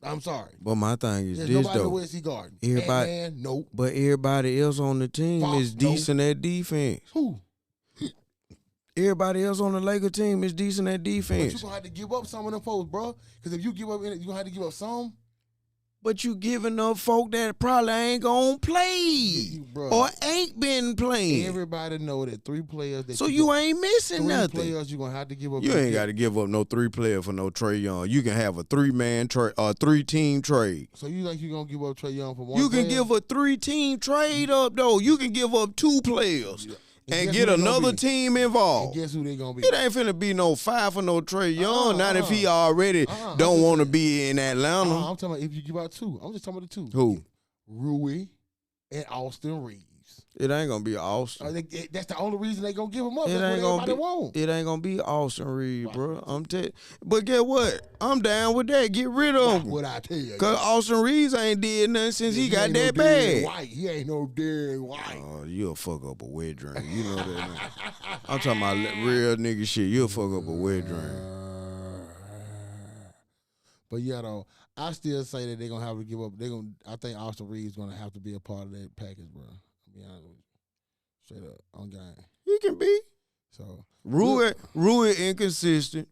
I'm sorry. But my thing is There's this, nobody though. Where's he guarding? Everybody, nope. But everybody else on the team is decent at defense. Who? Everybody else on the Lakers team is decent at defense. But you're going to have to give up some of them folks, bro. Because if you give up, you're going to have to give up some. But you giving up folk that probably ain't gonna play or ain't been playing. Everybody know that 3 players. So you ain't missing 3 nothing. players you gonna have to give up. You ain't got to give up no 3 player for no Trae Young. You can have a 3-man trade or 3-team trade. So you think you gonna give up Trae Young for one? You can player? give a 3-team trade up though. You can give up 2 players. Yeah. And get another team involved. And guess who they gonna be? It ain't finna be no 5 for no Trae Young. Not if he already don't want to be in Atlanta. I'm talking about if you give out 2. I'm just talking about the 2. Who? Rui and Austin Reeves. It ain't gonna be Austin. That's the only reason they gonna give him up. It That's ain't what gonna be. everybody want. It ain't gonna be Austin Reeves, bro. But get what? I'm down with that. Get rid of him. What I tell you? Cause Austin Reeves ain't did nothing since he got that bag. He ain't no damn white. Oh, you'll fuck up a wet dream. You know that. Man. I'm talking about real nigga shit. You'll fuck up a wet dream. But yeah, though, I still say that they're gonna have to give up. I think Austin Reeves gonna have to be a part of that package, bro. I'll be honest with you. Straight up on game. He can be. So Rui inconsistent,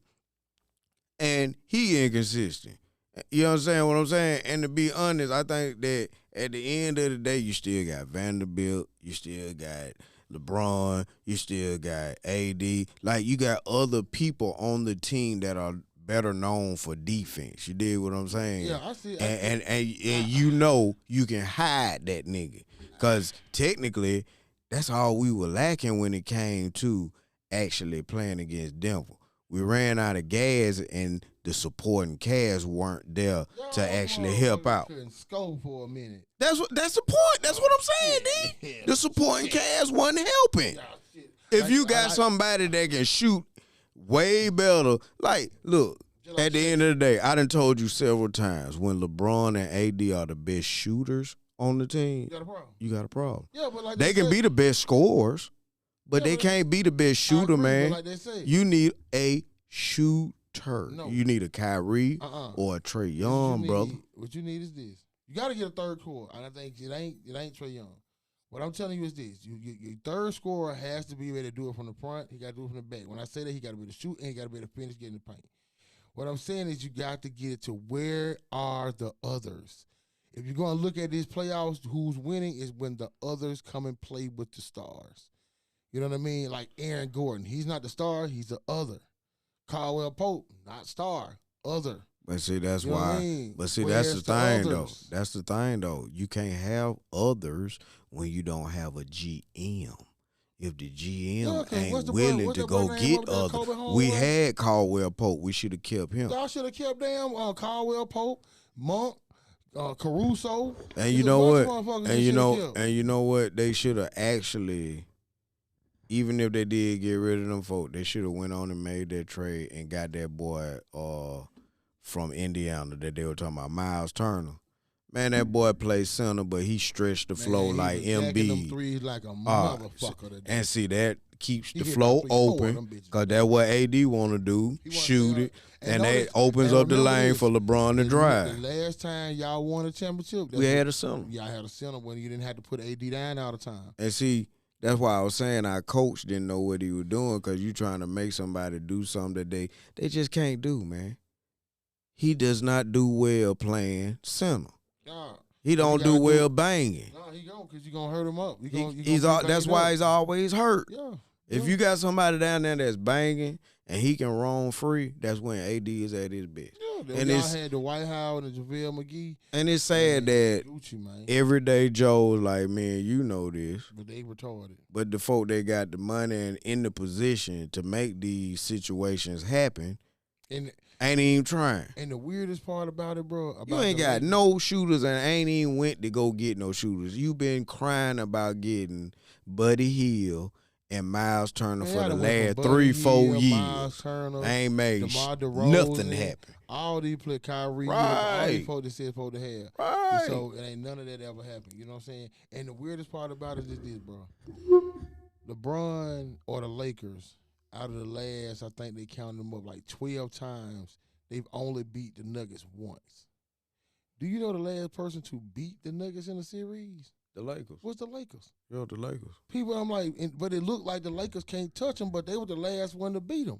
and he inconsistent. You know what I'm saying? And to be honest, I think that at the end of the day, you still got Vanderbilt, you still got LeBron, you still got AD. Like, you got other people on the team that are better known for defense. You dig what I'm saying? Yeah, I see. And you know you can hide that nigga. Because technically, that's all we were lacking when it came to actually playing against Denver. We ran out of gas, and the supporting cast weren't there to actually help out. Couldn't score for a minute. That's the point. That's what I'm saying, D. The supporting cast wasn't helping. If you got somebody that can shoot way better, like, look, at the end of the day, I done told you several times, when LeBron and AD are the best shooters on the team, you got a problem. Yeah, but like they can be the best scorers, but they can't be the best shooter, man. Like they say. You need a shooter. No. You need a Kyrie or a Trae Young, brother. What you need is this. You got to get a third core, and I think it ain't Trae Young. What I'm telling you is this: your third scorer has to be ready to do it from the front. He got to do it from the back. When I say that, he got to be able to shoot and he got to be able to finish getting the paint. What I'm saying is you got to get it to where are the others. If you're going to look at these playoffs, who's winning is when the others come and play with the stars. You know what I mean? Like Aaron Gordon. He's not the star. He's the other. Caldwell Pope, not star, other. But see, that's You know why. what I mean? But see, Where's that's the the thing, though. others? That's the thing, though. You can't have others when you don't have a GM. If the GM ain't willing to go get others, we had Caldwell Pope. We should have kept him. Y'all should have kept damn Caldwell Pope, Monk, Caruso. And you know what? And you know what? They should have actually, even if they did get rid of them folk, they should have went on and made that trade and got that boy from Indiana that they were talking about, Miles Turner. Man, that boy plays center, but he stretched the flow like Embiid. Threes like a motherfucker today. And see, that keeps the flow open, because that's what AD want to do, shoot it, and that opens up the lane for LeBron to drive. The last time y'all won a championship, We had a center. Y'all had a center when you didn't have to put AD down all the time. And see, that's why I was saying our coach didn't know what he was doing, because you trying to make somebody do something that they just can't do, man. He does not do well playing center. He don't do well banging. No, he don't, because you're going to hurt him up. That's why he's always hurt. Yeah. If you got somebody down there that's banging and he can roam free, that's when AD is at his best. Yeah, and y'all had the White House and the JaVale McGee. And it's sad that everyday Joe's like, man, you know this. But they retarded. But the folk that got the money and in the position to make these situations happen ain't even trying. And the weirdest part about it, bro, you ain't got no shooters and ain't even went to go get no shooters. You been crying about getting Buddy Hield and Miles Turner for the last 3-4 years. Miles Turner, ain't made DeRozan, nothing happen. All these play Kyrie, right. All these folks that said supposed to have. Right. So it ain't none of that ever happened. You know what I'm saying? And the weirdest part about it is this, bro. LeBron or the Lakers, out of the last, I think they counted them up like 12 times, they've only beat the Nuggets once. Do you know the last person to beat the Nuggets in a series? The Lakers. What's the Lakers? Yo, the Lakers. People, I'm like, but it looked like the Lakers can't touch them, but they were the last one to beat them.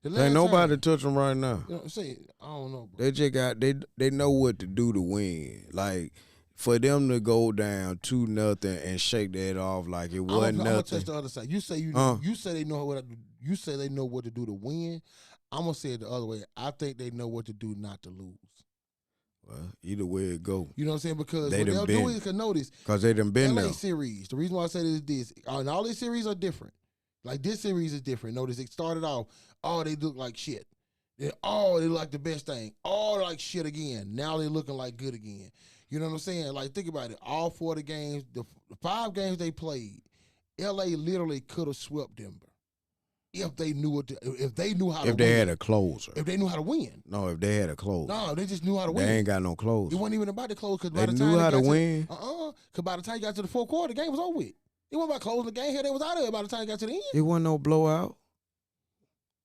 Ain't nobody touch them right now. You know what I'm saying? I don't know, bro. They just got they know what to do to win. Like for them to go down 2-0 and shake that off like it wasn't nothing. I'm gonna touch the other side. You say you say they know what you say they know what to do to win. I'm gonna say it the other way. I think they know what to do not to lose. Well, either way it go. You know what I'm saying? Because they what they'll been, do is, can notice. Because they done been LA there. series. The reason why I say this, and all these series are different. Like this series is different. Notice it started off, they look like shit. Then, they look like the best thing. Like shit again. Now they looking like good again. You know what I'm saying? Like think about it. All 4 of the games, the 5 games they played, LA literally could have swept Denver. If they knew if they knew how to win. If they had a closer. If they knew how to win. No, if they had a closer. No, they just knew how to win. They ain't got no closer. It wasn't even about the close because they knew how to win. Because by the time you got to the 4th quarter, the game was over with. It wasn't about closing the game. Here they was out of it by the time you got to the end. It wasn't no blowout.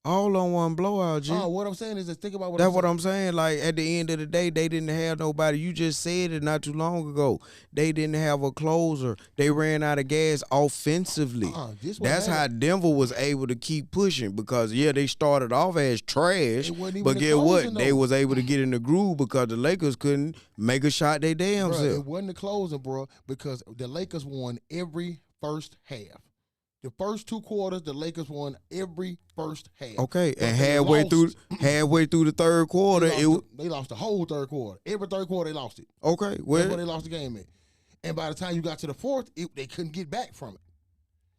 All on one blowout, G. What I'm saying is just think about That's what I'm saying. Like, at the end of the day, they didn't have nobody. You just said it not too long ago. They didn't have a closer. They ran out of gas offensively. That's how Denver was able to keep pushing because, they started off as trash, but get what? They was able to get in the groove because the Lakers couldn't make a shot they damn self. It wasn't the closing, bro, because the Lakers won every first half. The first 2 quarters, the Lakers won every first half. Okay, and halfway through the 3rd quarter, they lost the whole 3rd quarter. Every 3rd quarter, they lost it. Okay, well, that's where they lost the game at. And by the time you got to the 4th, they couldn't get back from it.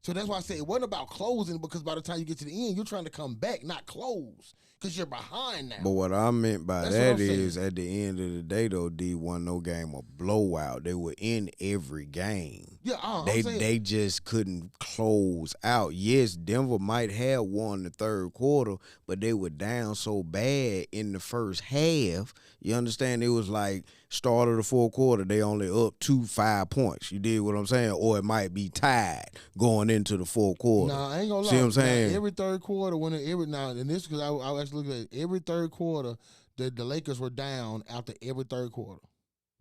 So that's why I say it wasn't about closing because by the time you get to the end, you're trying to come back, not close, because you're behind now. But what I meant by that is at the end of the day, though, D won no game a blowout. They were in every game. Yeah, they just couldn't close out. Yes, Denver might have won the 3rd quarter, but they were down so bad in the first half. You understand? It was like start of the 4th quarter, they only up 5 points. You did what I'm saying? Or it might be tied going into the 4th quarter. Nah, I ain't gonna lie. See what I'm saying? Now, every 3rd quarter, and this because I actually looked at it, every 3rd quarter, the Lakers were down after every 3rd quarter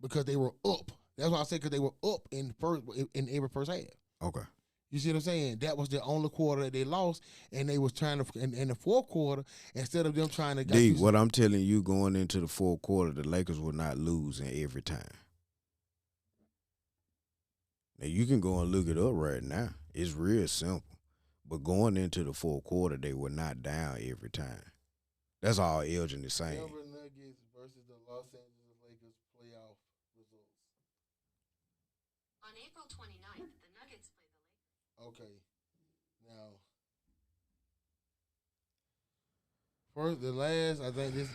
because they were up. That's why I say because they were up in every first half. Okay. You see what I'm saying? That was the only quarter that they lost, and they was trying to in the 4th quarter instead of them trying to. D, what I'm telling you, going into the 4th quarter, the Lakers will not lose every time. Now you can go and look it up right now. It's real simple, but going into the 4th quarter, they were not down every time. That's all Elgin is saying. Denver Nuggets versus the Los Angeles Lakers playoff results. On April 29th, the Nuggets play the Lakers. Okay. Now, first, the last, I think this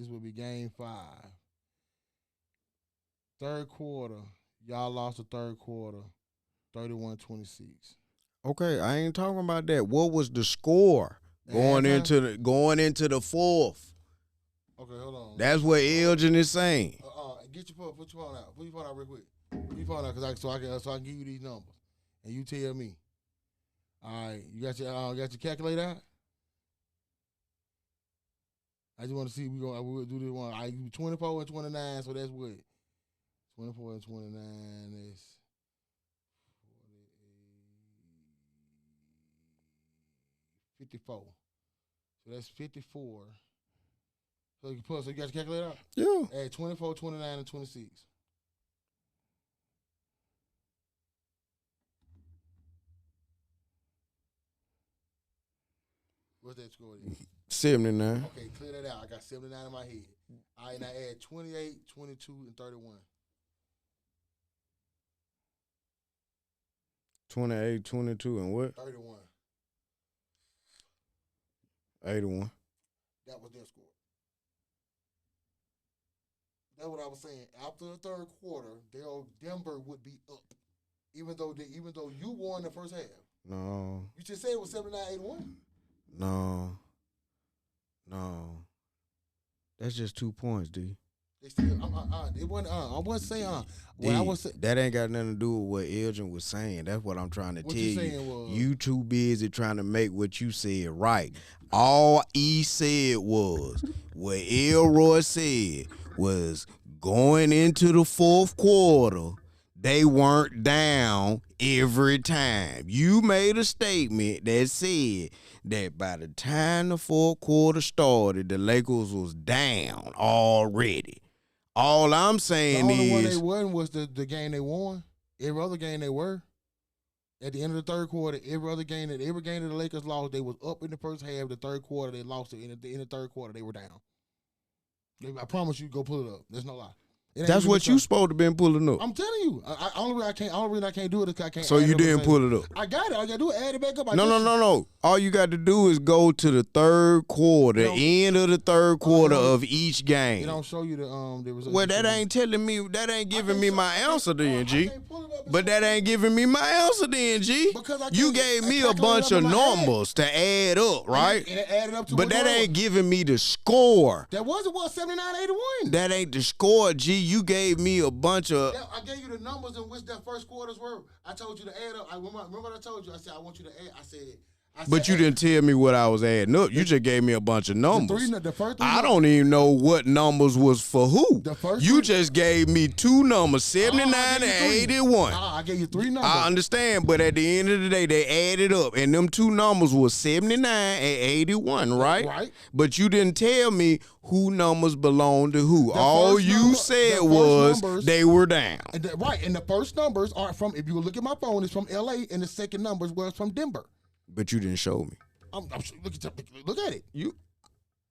will be game 5. 3rd quarter, y'all lost the 3rd quarter, 31-26. Okay, I ain't talking about that. What was the score going into the 4th? Okay, hold on. That's what Elgin is saying. Get your phone. Put your phone out. Put your phone out real quick. Put your phone out so I can give you these numbers, and you tell me. All right, you got your calculator out? I just want to see we'll do this one. I 24 and 29, so that's what 24 and 29 is 54. So that's 54. So you got your calculator out? Yeah. Add 24, 29, and 26. What's that score? 79. Okay, clear that out. I got 79 in my head. All right, now add 28, 22, and 31. 28, 22, and what? 31. 81. That was their score. That's what I was saying. After the 3rd quarter, Denver would be up, even though you won the first half. No. You just said it was 79-81. No. That's just 2 points, D. They still, it wasn't. I wasn't saying. What I was saying. That ain't got nothing to do with what Elgin was saying. That's what I'm trying to tell you. Was, you too busy trying to make what you said right. All he said was what Elroy said was going into the 4th quarter, they weren't down every time. You made a statement that said that by the time the fourth quarter started, the Lakers was down already. All I'm The saying only one they is, won was the game they won. Every other game they were. At the end of the third quarter, every game that the Lakers lost, they was up in the first half. The third quarter, they lost it. In the third quarter, they were down. I promise you, go pull it up. There's no lie. that's what you supposed to been pulling up. I'm telling you. Only reason I can't do it is because I can't. So you didn't pull it up. I got it. All I got to do is add it back up. No. All you got to do is go to the third quarter, end of the third quarter of each game. It don't show you the results. Well, that ain't telling me, that ain't giving me my answer then, G. But that ain't giving me my answer then, G. You gave me a bunch of numbers to add up, right? And it added up to but that ain't giving me the score. That was 79-81. That ain't the score, G. You gave me a bunch of. Yeah, I gave you the numbers in which that first quarters were. I told you to add up. Remember what I told you? I said I want you to add. I said. But you didn't tell me what I was adding up. You just gave me a bunch of numbers. The first three I don't even know what numbers was for who. You just gave me two numbers, 79 and 81. I gave you three numbers. I understand, but at the end of the day, they added up, and them two numbers was 79 and 81, right? Right. But you didn't tell me who numbers belonged to who. All you said was they were down. Right, and the first numbers are from, if you look at my phone, it's from L.A., and the second numbers was from Denver. But you didn't show me. Look at it.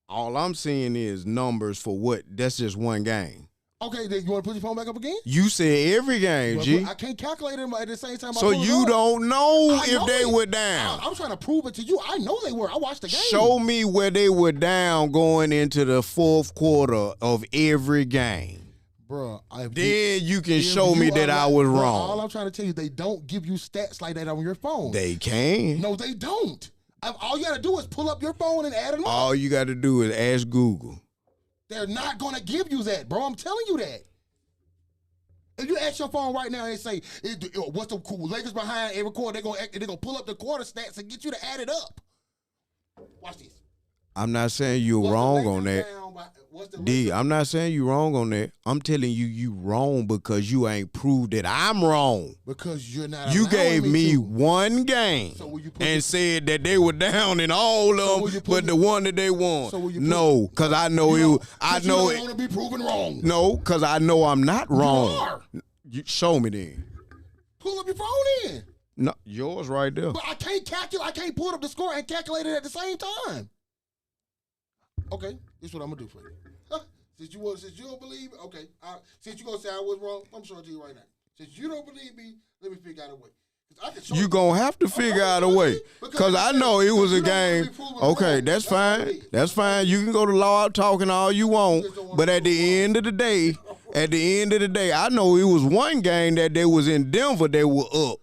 All I'm seeing is numbers for what? That's just one game. Okay, then you want to put your phone back up again? You said every game, G. I can't calculate them at the same time. So you don't know if they were down. I'm trying to prove it to you. I know they were. I watched the game. Show me where they were down going into the fourth quarter of every game. Bro, then you can show me that I was wrong. All I'm trying to tell you, they don't give you stats like that on your phone. They can. No, they don't. All you got to do is pull up your phone and add them up. All you got to do is ask Google. They're not going to give you that, bro. I'm telling you that. If you ask your phone right now and say, what's the Lakers behind every quarter, they're gonna pull up the quarter stats and get you to add it up. Watch this. I'm not saying you're wrong on that. D, I'm not saying you're wrong on that. I'm telling you wrong because you ain't proved that I'm wrong. Because you're not. You gave me one game and said that they were down in all of them, but the one that they won. No, because I know it. I know it. You don't want to be proven wrong. No, because I know I'm not wrong. You are. Show me then. Pull up your phone in. No, yours right there. But I can't calculate. I can't pull up the score and calculate it at the same time. Okay, this is what I'm gonna do for you. Since you don't believe me, okay. Since you gonna say I was wrong, I'm showing it to you right now. Since you don't believe me, let me figure out a way. You gonna have to figure out a way, cause I know it was a game. Okay, that's fine. That's fine. You can go to law out talking all you want, but at the end of the day, I know it was one game that they was in Denver. They were up.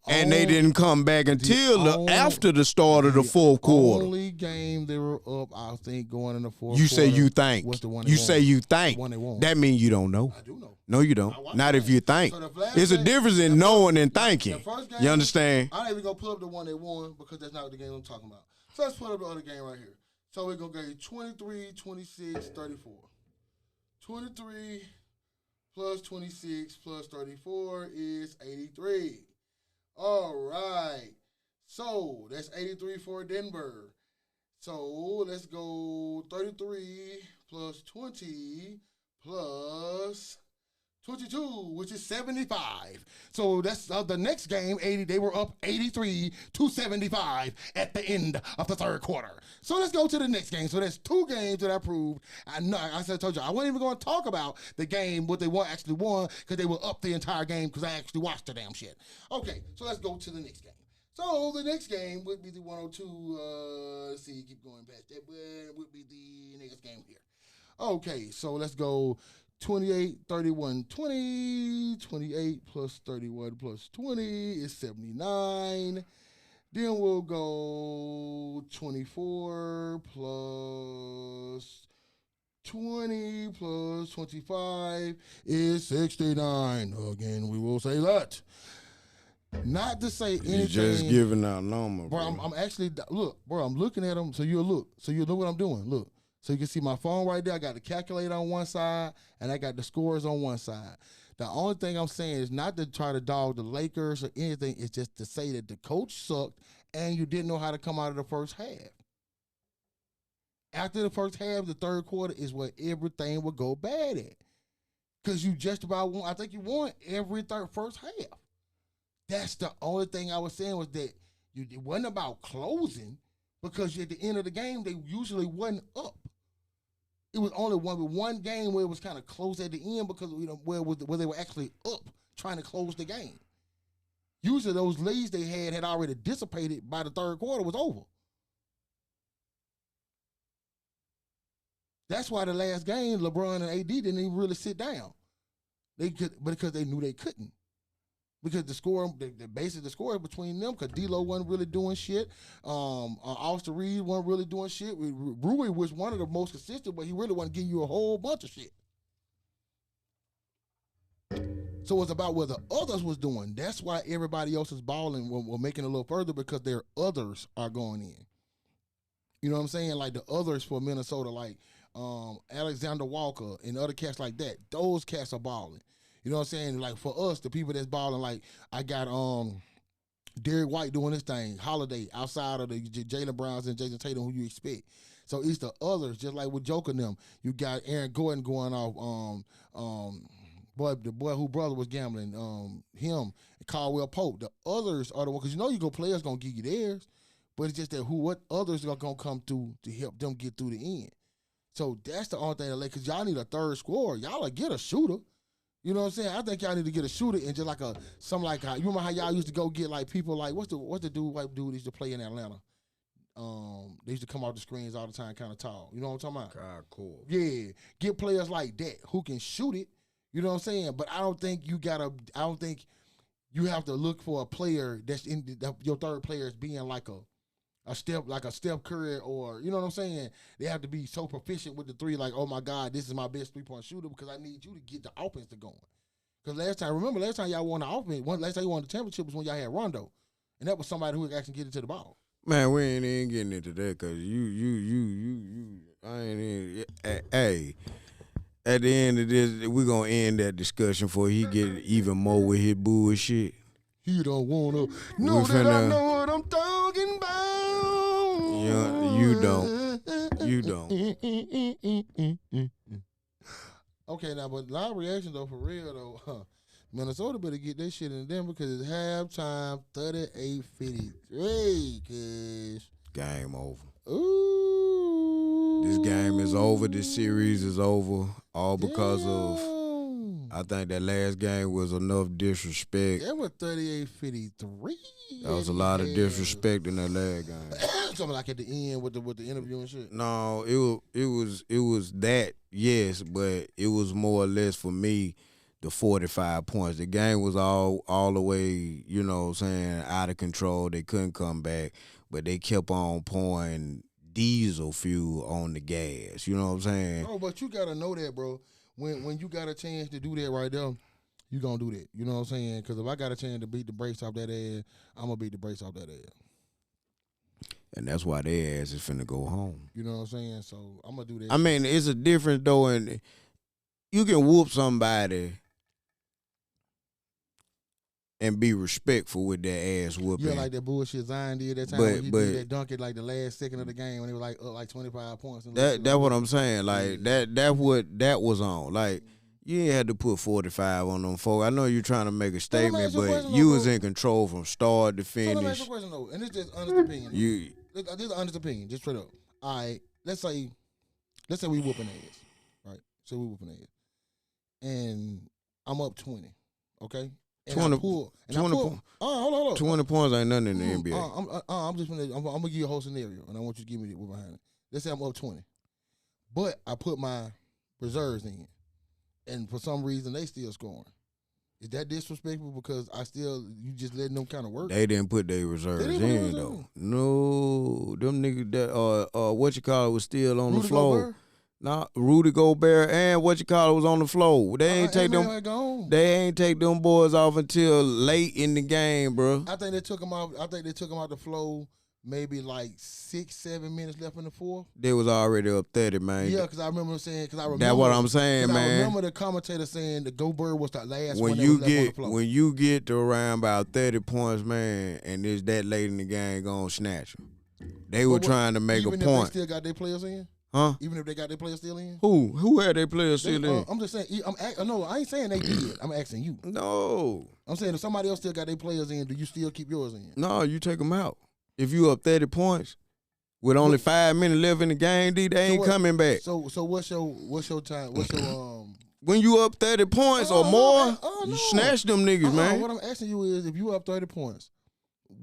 And they didn't come back until after the start of the fourth quarter. The only game they were up, I think, going in the fourth quarter. You say you think. What's the one you say you think. That means you don't know. I do know. No, you don't. Not if you think. There's a difference in knowing and thinking. You understand? I'm not even going to pull up the one they won because that's not the game I'm talking about. So let's pull up the other game right here. So we're going to go 23, 26, 34. 23 plus 26 plus 34 is 83. All right, so that's 83 for Denver. So let's go 33 plus 20 plus 22, which is 75. So that's the next game, 80. They were up 83-75 at the end of the third quarter. So let's go to the next game. So there's two games that I proved. I told you, I wasn't even going to talk about the game, what they actually won, because they were up the entire game because I actually watched the damn shit. Okay, so let's go to the next game. So the next game would be the 102. Let's see, keep going past that. Would be the next game here. Okay, so let's go 28, 31, 20. 28 plus 31 plus 20 is 79. Then we'll go 24 plus 20 plus 25 is 69. Again, we will say that. Not to say anything. You're just giving out numbers, bro. I'm actually, look, bro, I'm looking at them so you'll look. So you'll know what I'm doing. Look. So you can see my phone right there. I got the calculator on one side, and I got the scores on one side. The only thing I'm saying is not to try to dog the Lakers or anything. It's just to say that the coach sucked and you didn't know how to come out of the first half. After the first half, the third quarter is where everything would go bad at. Because you just about won. I think you won every first half. That's the only thing I was saying was that it wasn't about closing because at the end of the game, they usually wasn't up. It was only one game where it was kind of close at the end because where they were actually up trying to close the game. Usually those leads they had already dissipated by the third quarter was over. That's why the last game LeBron and AD didn't even really sit down. Because they knew they couldn't. Because the score between them, because D'Lo wasn't really doing shit. Austin Reed wasn't really doing shit. Rui was one of the most consistent, but he really wasn't giving you a whole bunch of shit. So it's about what the others was doing. That's why everybody else is balling. We're making it a little further because their others are going in. You know what I'm saying? Like the others for Minnesota, like Alexander Walker and other cats like that. Those cats are balling. You know what I'm saying? Like for us, the people that's balling, like I got Derek White doing this thing, Holiday outside of the Jaylen Browns and Jason Tatum, who you expect. So it's the others, just like with Joker and them. You got Aaron Gordon going off, the boy who brother was gambling, him, and Caldwell Pope. The others are the ones, because your players gonna give you theirs, but it's just that what others are gonna come through to help them get through the end. So that's the only thing, because y'all need a third scorer. Y'all get a shooter. You know what I'm saying? I think y'all need to get a shooter and just like you remember how y'all used to go get like people like what's the white dude used to play in Atlanta? They used to come off the screens all the time, kind of tall. You know what I'm talking about? Cool. Yeah, get players like that who can shoot it. You know what I'm saying? But I don't think you have to look for a player that's your third player is being like a Steph Curry, or you know what I'm saying? They have to be so proficient with the three, like, oh my God, this is my best 3-point shooter because I need you to get the offense to going. Because last time y'all won the offense, last time you won the championship was when y'all had Rondo, and that was somebody who was actually getting to the ball. Man, we ain't even getting into that because I ain't even. Hey, at the end of this, we're gonna end that discussion before he get even more with his bullshit. You don't wanna know that I know what I'm talking about. You don't. Okay, now, but live reaction though, for real though, Minnesota better get this shit in them because it's halftime, 38-53. Cause game over. Ooh, this game is over. This series is over. All because of. I think that last game was enough disrespect. It was 38-53. That was a lot of disrespect in that last game. Something like at the end with the interview and shit. No, it was that, yes, but it was more or less for me the 45 points. The game was all the way, you know what I'm saying, out of control. They couldn't come back, but they kept on pouring diesel fuel on the gas. You know what I'm saying? Oh, but you gotta know that, bro. When you got a chance to do that right there, you gonna do that. You know what I'm saying? Because if I got a chance to beat the brakes off that ass, I'm gonna beat the brakes off that ass. And that's why their ass is finna go home. You know what I'm saying? So I'm gonna do that. I mean, it's a difference though, and you can whoop somebody and be respectful with that ass whooping. Yeah, like that bullshit Zion did that time when he did that dunk at like the last second of the game when it was like up like 25 points. That's what I'm saying. Like that was on. Like you ain't had to put 45 on them folks. I know you're trying to make a statement, but you was in control from start to finish. So let me ask you a question though, and it's just honest opinion. This is honest opinion, just straight up. All right, let's say we whooping ass, right? So we whooping ass, and I'm up 20, okay? 20 points. Hold on. 20 points ain't nothing in the NBA. I'm gonna give you a whole scenario, and I want you to give me what's behind it. Let's say I'm up 20, but I put my reserves in, and for some reason they still scoring. Is that disrespectful? Because you just letting them kind of work. They didn't put their reserves in though. No, them niggas that what you call it was still on the floor. Gobert? Nah, Rudy Gobert and what you call it was on the floor. They ain't take them boys off until late in the game, bro. I think they took them off. I think they took them off the floor maybe like 6-7 minutes left in the fourth. They was already up 30, man. Yeah, because I remember saying, That's what I'm saying, man. I remember the commentator saying the Go Bird was the last when one that you was left on the get floor. when you get to around about 30 points, man, and it's that late in the game, gonna snatch them. They were trying to make a even if point. they still got their players in? Huh? Even if they got their players still in? Who had their players still in? I'm just saying. No, I ain't saying they did. I'm asking you. No. I'm saying if somebody else still got their players in, do you still keep yours in? No, you take them out. If you up 30 points with only 5 minutes left in the game, D, they ain't coming back. So what's your time? What's your When you up 30 points or more, you snatch them niggas, man. What I'm asking you is, if you up 30 points,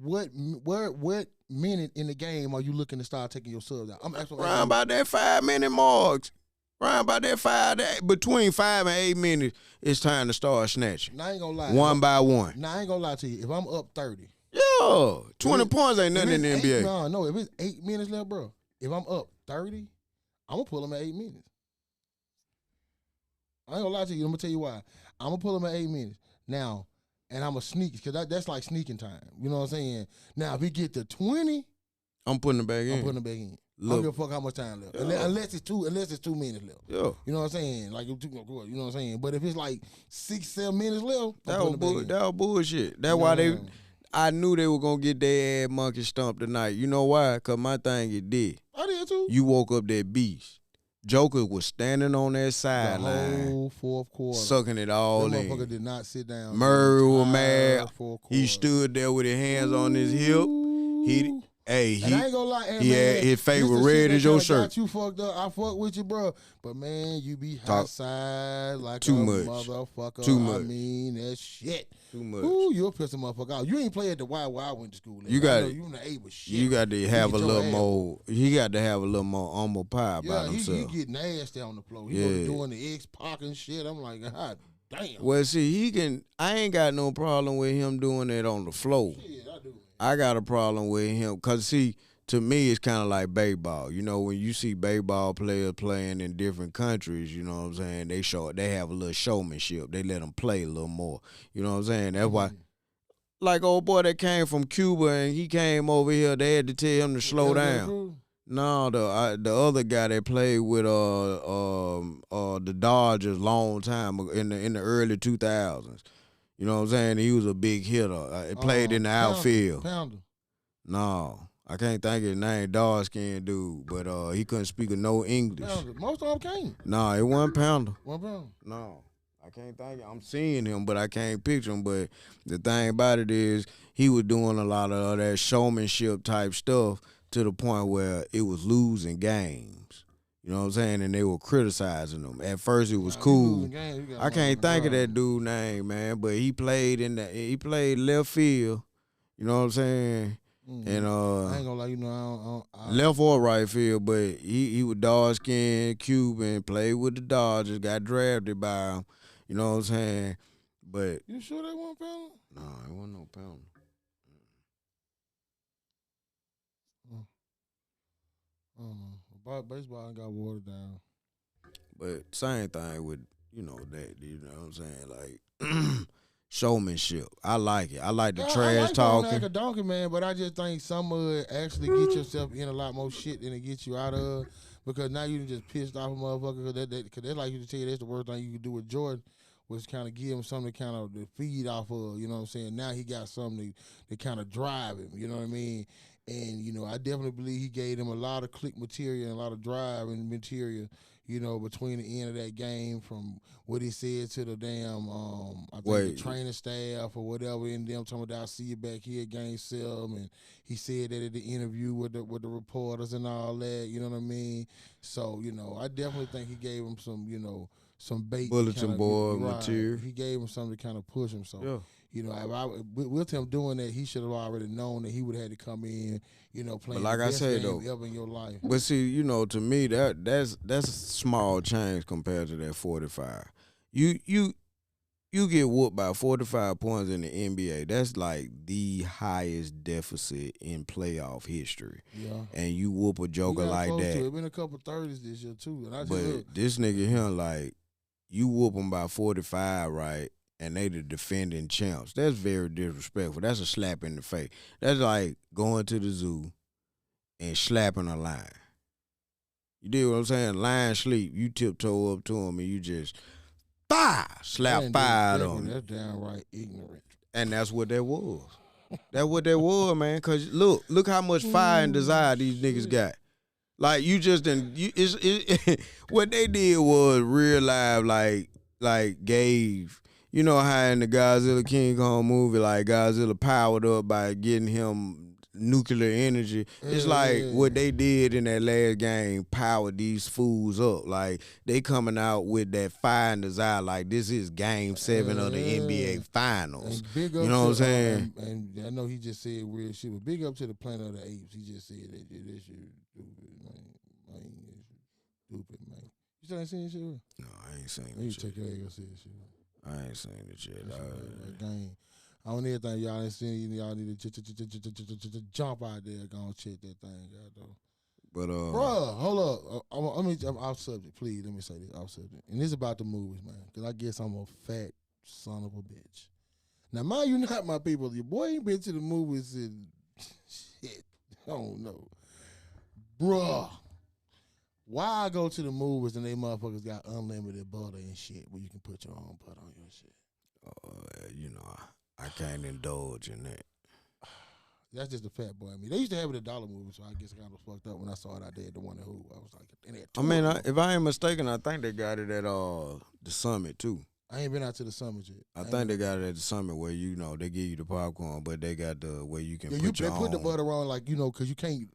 what minute in the game are you looking to start taking your subs out? I'm asking Round about that 5 minute marks. Round about that between 5 and 8 minutes, it's time to start snatching. Now I ain't gonna lie. One by one. Now I ain't gonna lie to you. If I'm up 30. Yeah. 20 points ain't nothing in the NBA. No, if it's 8 minutes left, bro. If I'm up 30, I'm gonna pull them at 8 minutes. I ain't gonna lie to you. I'm gonna tell you why. I'm gonna pull them at 8 minutes. Now, and I'm gonna sneak, because that's like sneaking time. You know what I'm saying? Now, if we get to 20, I'm putting it back in. I'm putting it back in. I don't give a fuck how much time left. Unless it's 2 minutes left. Yeah. You know what I'm saying? Like, you know what I'm saying? But if it's like 6-7 minutes left, that was bullshit. That's why I knew they were gonna get their ass monkey stomped tonight. You know why? Because my thing is dead. I did too. You woke up that beast. Joker was standing on that sideline. The whole fourth quarter. Sucking it all that in. motherfucker did not sit down. Murray was mad. He stood there with his hands on his hip. And I ain't gonna lie, he had his favorite red as your shirt. Got you fucked up. I fuck with you, bro. But man, you be outside like too a much. motherfucker. Too much. I mean, that shit. Too much. Ooh, you'll piss a motherfucker out. You ain't play at the Y where I went to school. You got you in the A with shit. You got to have a little more. He got to have a little more humble pie about himself. Yeah, he get nasty on the floor. He was doing the X-Pac and shit. I'm like, God damn. Well, see, I ain't got no problem with him doing that on the floor. Shit, I do. I got a problem with him because, see, to me, it's kind of like baseball. You know, when you see baseball players playing in different countries, you know what I'm saying, they have a little showmanship. They let them play a little more. You know what I'm saying? That's why, like old boy that came from Cuba and he came over here, they had to tell him to slow down. No, the other guy that played with the Dodgers long time ago, in the early 2000s. You know what I'm saying? He was a big hitter. He played in the outfield. Pounder. No. I can't think of his name, dark-skinned dude, but he couldn't speak no English. Pounder. Most of them can't. No, it wasn't Pounder. 1 pound. No, I can't think. I'm seeing him, but I can't picture him. But the thing about it is, he was doing a lot of that showmanship type stuff to the point where it was losing games. You know what I'm saying? And they were criticizing him. At first, it was cool. I can't think of that dude's name, man. But he played left field. You know what I'm saying? And I ain't gonna lie, you know, left or right field, but he was dark skinned, Cuban, played with the Dodgers, got drafted by him. You know what I'm saying? But you sure that wasn't Pounder? No, it wasn't no Pounder. I don't know. Baseball got watered down. But same thing with, you know, that, you know what I'm saying? Like showmanship. I like it. I like the trash talking. Like a donkey, man, but I just think some of it actually get yourself in a lot more shit than it gets you out of. Because now you just pissed off a motherfucker. Because they like you to tell you that's the worst thing you could do with Jordan, was kind of give him something to kind of to feed off of. You know what I'm saying? Now he got something to kind of drive him. You know what I mean? And, you know, I definitely believe he gave him a lot of click material and a lot of drive and material, you know, between the end of that game, from what he said to the damn, I think the training staff or whatever, and them talking about, I'll see you back here at Game 7, and he said that at the interview with the reporters and all that, you know what I mean? So, you know, I definitely think he gave him some, you know, some bait. Bulletin board material. He gave him something to kind of push him. So, yeah. You know, with him doing that, he should have already known that he would have had to come in, you know, playing like the best I said, game though, ever in your life. But see, you know, to me, that's a small change compared to that 45. You get whooped by 45 points in the NBA. That's like the highest deficit in playoff history. Yeah. And you whoop a joker like that. It's been a couple 30s this year, too. And but this nigga here, like, you whoop him by 45, right? And they the defending champs. That's very disrespectful. That's a slap in the face. That's like going to the zoo and slapping a line. You dig what I'm saying? Line sleep. You tiptoe up to him and you just slap five on him. That's downright ignorant. And that's what that was. That's what that was, man. Cause look how much fire and desire these niggas got. Like you just didn't. What they did was real live, like gave. You know how in the Godzilla King Kong movie, like Godzilla powered up by getting him nuclear energy. It's like what they did in that last game powered these fools up. Like they coming out with that fire and desire. Like this is Game 7 of the NBA Finals. You know what I'm saying? And I know he just said weird shit, but big up to the Planet of the Apes. He just said that this shit stupid, man. Stupid, man. You still ain't seen this shit? No, I ain't seen it. You check your ass go see this shit. I ain't seen it yet. That game. I don't need anything y'all ain't seen. Y'all need to jump out there and go and check that thing out, though. But bruh, hold up. I'm off subject. Please, let me say this off subject. And this is about the movies, man, because I guess I'm a fat son of a bitch. Now, mind you, not my people. Your boy ain't been to the movies and shit. I don't know. Bruh. Why I go to the movies and they motherfuckers got unlimited butter and shit where you can put your own butter on your shit? You know, I can't indulge in that. That's just a fat boy. I mean, they used to have it at Dollar Movie, so I guess I kind of fucked up when I saw it out there at the one at Who. I was like, I mean, if I ain't mistaken, I think they got it at the Summit too. I ain't been out to the Summit yet. I think they got it at the Summit where they give you the popcorn, but they got the where you can put your own. Put the butter on, like, because you can't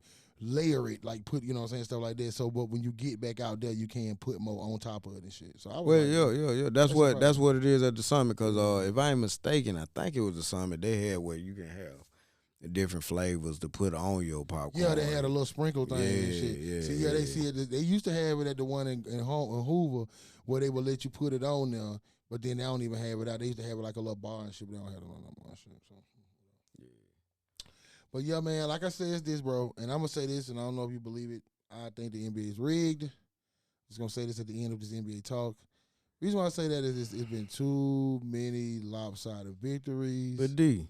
layer it, like put, you know what I'm saying, stuff like that. So, but when you get back out there, you can put more on top of it and shit. So I was yeah. That's what it is at the Summit. Cause if I ain't mistaken, I think it was the Summit. They had where you can have the different flavors to put on your popcorn. Yeah, they had a little sprinkle thing and shit. They see it. They used to have it at the one in Hoover where they would let you put it on there, but then they don't even have it out. They used to have it like a little bar and shit, but they don't have it on no more shit. So. But yeah, man, like I said, it's this, bro. And I'm going to say this, and I don't know if you believe it. I think the NBA is rigged. I'm just going to say this at the end of this NBA talk. The reason why I say that is it's been too many lopsided victories. But D,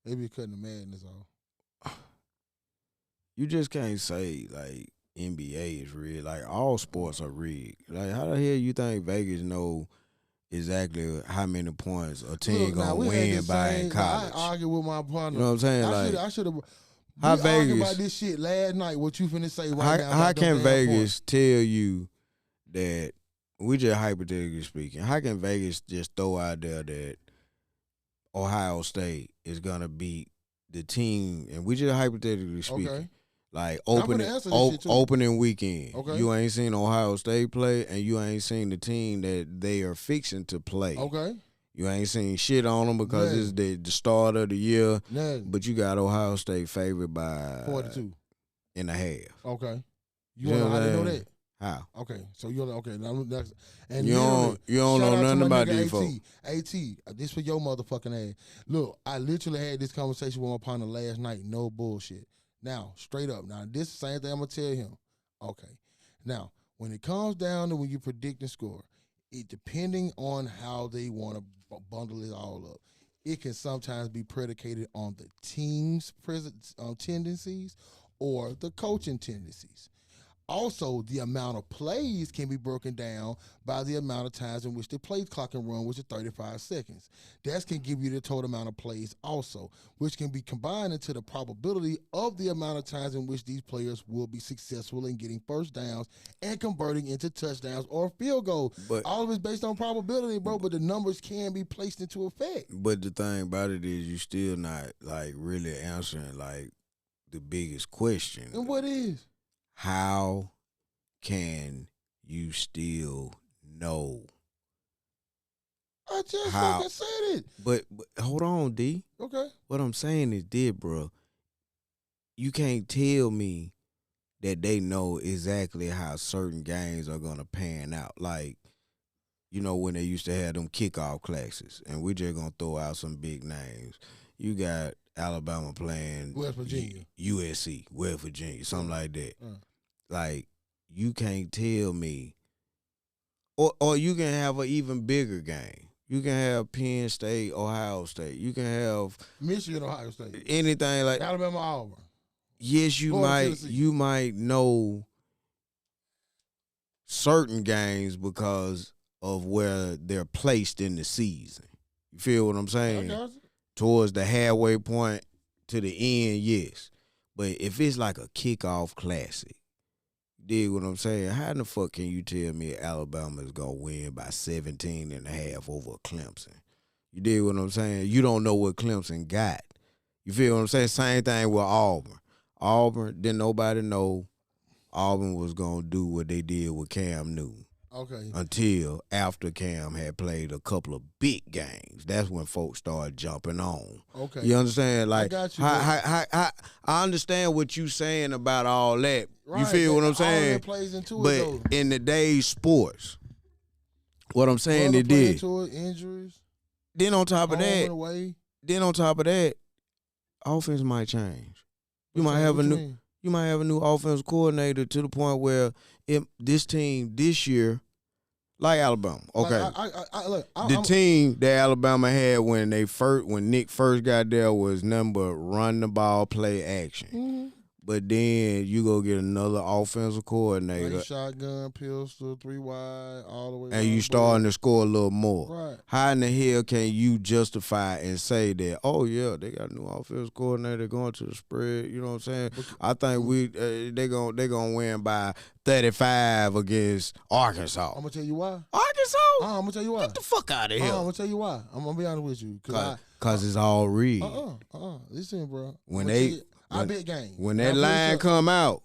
they be cutting the madness off. You just can't say, like, NBA is rigged. Like, all sports are rigged. Like, how the hell you think Vegas know exactly how many points a team gonna win by in college? I argue with my partner. You know what I'm saying? I should have. How Vegas argued about this shit last night? What you finna say right now? How can Vegas tell you that? We just hypothetically speaking. How can Vegas just throw out there that Ohio State is gonna beat the team? And we just hypothetically speaking. Okay. Like opening weekend, okay. You ain't seen Ohio State play, and you ain't seen the team that they are fixing to play. Okay, you ain't seen shit on them because it's the start of the year. Nothing. But you got Ohio State favored by 42.5. Okay, you know how to know that? How? Okay, so you're okay. Now that's and you don't know nothing about these folks. AT, this for your motherfucking ass. Look, I literally had this conversation with my partner last night. No bullshit. Now, straight up. Now, this is the same thing I'm going to tell him. Okay. Now, when it comes down to when you predict and score, it depending on how they want to bundle it all up, it can sometimes be predicated on the team's tendencies or the coaching tendencies. Also, the amount of plays can be broken down by the amount of times in which the play clock can run, which is 35 seconds. That can give you the total amount of plays also, which can be combined into the probability of the amount of times in which these players will be successful in getting first downs and converting into touchdowns or field goals. But all of it's based on probability, bro, but the numbers can be placed into effect. But the thing about it is you still not, like, really answering, like, the biggest question. And what is? How can you still know? I just fucking said it. But hold on, D. Okay. What I'm saying is this, bro. You can't tell me that they know exactly how certain games are going to pan out. Like, you know, when they used to have them kickoff classes, and we're just going to throw out some big names. You got Alabama playing West Virginia, USC, West Virginia, something like that. Like, you can't tell me, or you can have an even bigger game. You can have Penn State, Ohio State. You can have Michigan, Ohio State, anything like Alabama, Auburn. yes, Florida, Tennessee. you might know certain games because of where they're placed in the season. You feel what I'm I saying? got you. Towards the halfway point to the end, yes. But if it's like a kickoff classic, you dig what I'm saying? How in the fuck can you tell me Alabama is going to win by 17 and a half over Clemson? You dig what I'm saying? You don't know what Clemson got. You feel what I'm saying? Same thing with Auburn. Auburn, didn't nobody know Auburn was going to do what they did with Cam Newton Okay. until after Cam had played a couple of big games. That's when folks started jumping on. Okay. You understand? Like, got you, I understand what you saying about all that. You Right, feel what I'm all saying? that plays into it, But though. in today's sports, what I'm saying Weather it play did. into it, injuries. Then on top of Home that, and away. offense might change. You What might you- have what a you new mean? you might have a new offensive coordinator to the point where this team this year, like Alabama, okay, Look, the team that Alabama had when Nick first got there was nothing but run the ball, play action. Mm-hmm. But then you go get another offensive coordinator, Like shotgun, pistol, 3 wide, all the way. and you starting to score a little more. Right. How in the hell can you justify and say that, oh, yeah, they got a new offensive coordinator going to the spread, you know what I'm saying? I think they gonna win by 35 against Arkansas. I'm gonna tell you why. Arkansas? I'm gonna tell you why. Get the fuck out of I'm here. gonna tell you why. I'm gonna be honest with you. Cause it's all rigged. Listen, bro. When bet game. When that line come out,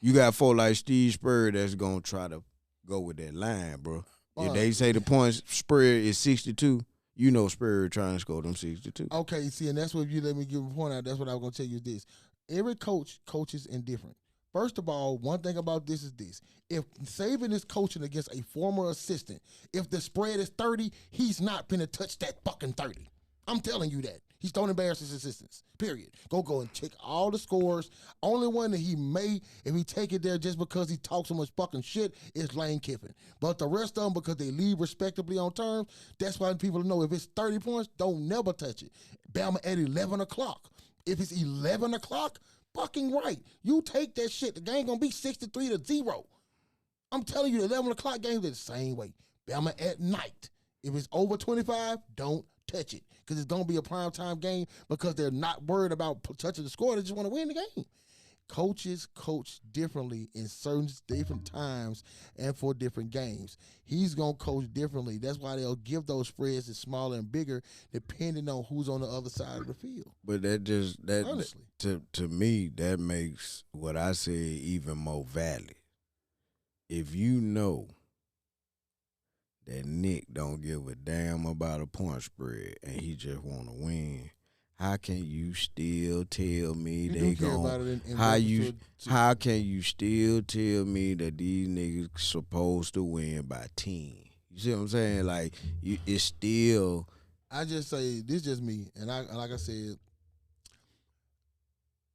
you got folk like Steve Spurrier that's gonna try to go with that line, bro. If they say the points spread is 62, you know Spurrier trying to score them 62. Okay, see, and that's what you let me give a point out. That's what I was gonna tell you is this. Every coach coaches indifferent. First of all, one thing about this is this. If Saban is coaching against a former assistant, if the spread is 30, he's not finna touch that fucking 30. I'm telling you that. He's don't embarrass his assistants, period. Go and check all the scores. Only one that he may, if he take it there just because he talks so much fucking shit, is Lane Kiffin. But the rest of them, because they leave respectably on terms, that's why people know if it's 30 points, don't never touch it. Bama at 11 o'clock. If it's 11 o'clock, fucking right. You take that shit. The game gonna be 63-0. I'm telling you, the 11 o'clock games are the same way. Bama at night. If it's over 25, don't touch it. Because it's going to be a primetime game because they're not worried about touching the score. They just want to win the game. Coaches coach differently in certain different times and for different games. He's going to coach differently. That's why they'll give those spreads as smaller and bigger depending on who's on the other side of the field. But honestly, to me, that makes what I say even more valid. If you know that Nick don't give a damn about a point spread and he just want to win, how can you still tell me they gon' how can you still tell me that these niggas supposed to win by 10? You see what I'm saying? Like, it's still. I just say this just me, and like I said,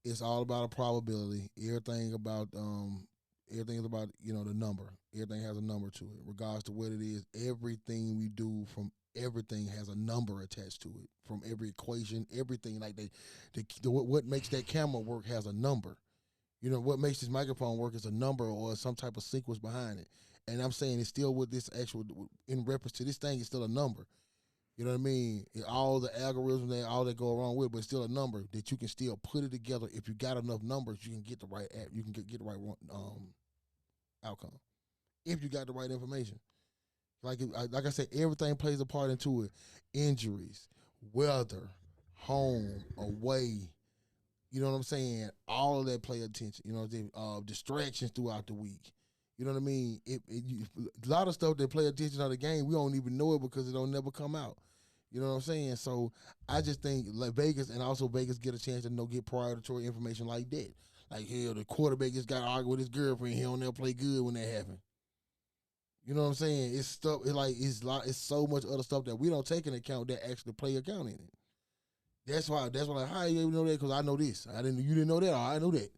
it's all about a probability. Everything is about the number. Everything has a number to it, regardless to what it is. Everything we do from everything has a number attached to it. From every equation, everything like what makes that camera work has a number. You know what makes this microphone work is a number or some type of sequence behind it. And I'm saying it's still with this actual in reference to this thing, it's still a number. You know what I mean? All the algorithms, all that go along with it, but it's still a number that you can still put it together. If you got enough numbers, you can get the right app. You can get the right outcome. If you got the right information. Like I said, everything plays a part into it. Injuries, weather, home, away. You know what I'm saying? All of that play attention. You know what I'm saying? Distractions throughout the week. You know what I mean? A lot of stuff that play attention to the game, we don't even know it because it don't never come out. You know what I'm saying? So I just think like Vegas get a chance to get priority information like that. Like, hell, the quarterback just got to argue with his girlfriend. He don't never play good when that happen. You know what I'm saying? It's stuff. It's so much other stuff that we don't take into account that actually play account in it. That's why. Like, how you even know that? Because I know this. You didn't know that. Or I know that.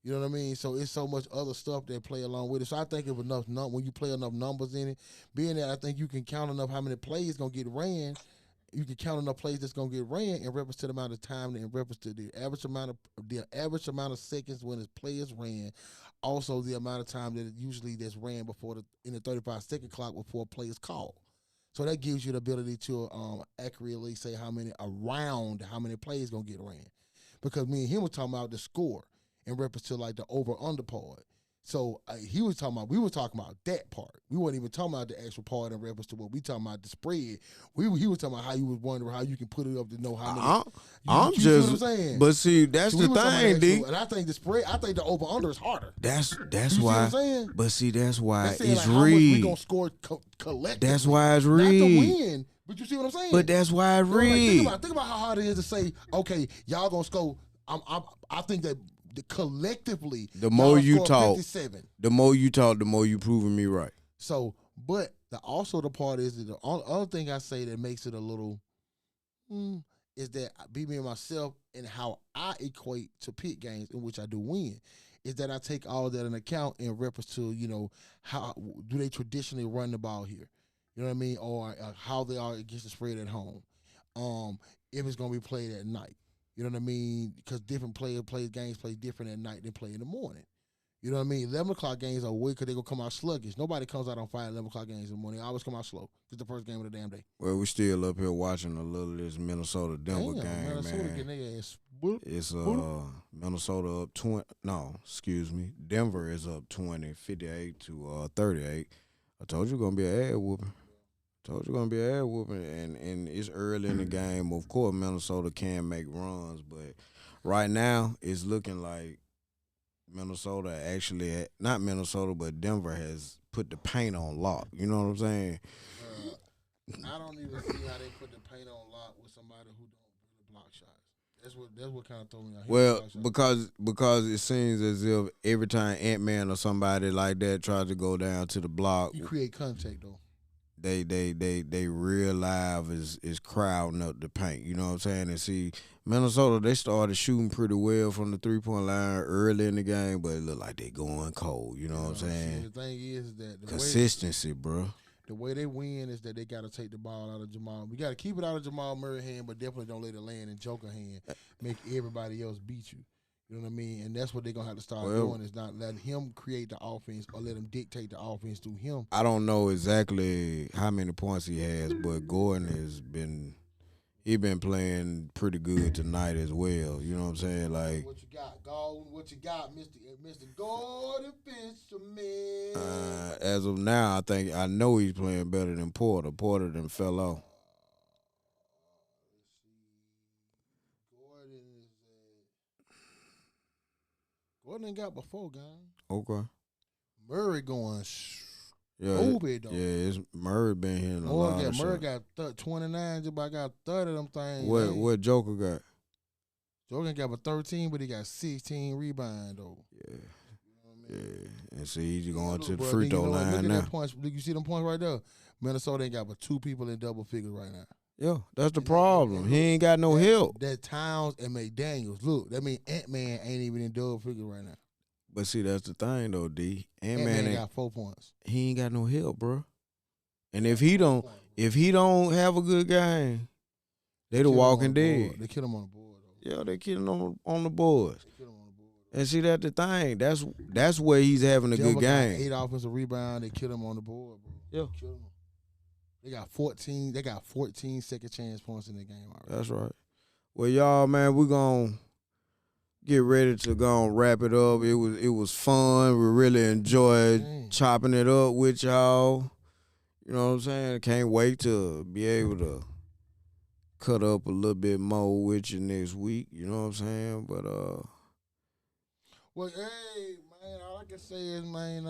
You know what I mean? So it's so much other stuff that play along with it. So I think if when you play enough numbers in it, being that I think you can count enough how many plays gonna get ran, you can count enough plays that's gonna get ran in reference to the amount of time and in reference to the average amount of seconds when the play is ran. Also, the amount of time that that's ran in the 35-second clock before a play is called. So that gives you the ability to accurately say how many plays gonna get ran. Because me and him were talking about the score in reference to like the over/under part. So we were talking about that part. We weren't even talking about the actual part in reference to what we talking about the spread. He was talking about how you was wondering how you can put it up to know how many. I'm you just, see what I'm saying? But see, that's So the thing, D. and I think the spread, I think the over under is harder. That's You see what why. I'm saying? But see, that's why That's saying it's like how much we rigged. gonna score collectively. That's why it's Not to rigged. win, but you see what I'm saying? But that's why it's You know, like, rigged. think about how hard it is to say, okay, y'all gonna score. I think that collectively, The more y'all you score talk, 57. the more you talk, the more you proving me right. So, but also the part is that the other thing I say that makes it a little is that me and myself and how I equate to pit games in which I do win is that I take all that in account in reference to how do they traditionally run the ball here, you know what I mean, or how they are against the spread at home, if it's gonna be played at night. You know what I mean? Because different games play different at night than play in the morning. You know what I mean? 11 o'clock games are weird because they're going to come out sluggish. Nobody comes out on fire at 11 o'clock games in the morning. They always come out slow. It's the first game of the damn day. Well, we're still up here watching a little of this Minnesota-Denver game, Minnesota man. getting their ass whooped. It's Minnesota up 20. No, excuse me. Denver is up 20, 58 to 38. I told you going to be an ass whooping. And it's early in the game. Of course, Minnesota can make runs, but right now it's looking like Minnesota actually, not Minnesota, but Denver has put the paint on lock. You know what I'm saying? I don't even see how they put the paint on lock with somebody who don't really block shots. That's what kind of threw me out. Well, because it seems as if every time Ant-Man or somebody like that tries to go down to the block, you create contact though. They real live is crowding up the paint. You know what I'm saying? And see, Minnesota, they started shooting pretty well from the 3-point line early in the game, but it looked like they going cold. You know what I'm saying? The thing is that consistency, bro. The way they win is that they got to take the ball out of Jamal. We got to keep it out of Jamal Murray's hand, but definitely don't let it land in Joker hand. Make everybody else beat you. You know what I mean? And that's what they're going to have to start doing, is not letting him create the offense or let him dictate the offense through him. I don't know exactly how many points he has, but Gordon has been playing pretty good tonight as well. You know what I'm saying? Like, what you got, Gordon? What you got, Mr. Gordon Fisherman? As of now, I know he's playing better than Porter. Porter done fell off. Gordon ain't got before, guys. Okay. Murray going Yeah, stupid, though. it's Murray been hitting a lot of Murray shots. got 29, just about got 30 of them things. What Joker got? Joker got a 13, but he got 16 rebounds, though. Yeah. You know what I mean? Yeah. And see, he's going to the Bro, free throw look line at now. that points. You see them points right there? Minnesota ain't got but 2 people in double figures right now. Yeah, that's the problem. He ain't got no help. That Towns and McDaniels. Look, that mean Ant-Man ain't even in double figures right now. But see, that's the thing though, D. Ant-Man ain't got 4 points. he ain't got no help, bro. And if he don't have a good game, they the Walking Dead. They kill him on the board, though. Yeah, they kill him on the boards. They kill him on the board. And see, that's the thing. That's where he's having a Denver good got game. 8 offensive rebounds. They kill him on the board, bro. Yeah. They kill him. They got 14. They got 14 second chance points in the game already. That's right. Well, y'all, man, we're gonna get ready to go and wrap it up. It was fun. We really enjoyed chopping it up with y'all. You know what I'm saying? Can't wait to be able to cut up a little bit more with you next week. You know what I'm saying? But well, hey, man, all I can say is, man,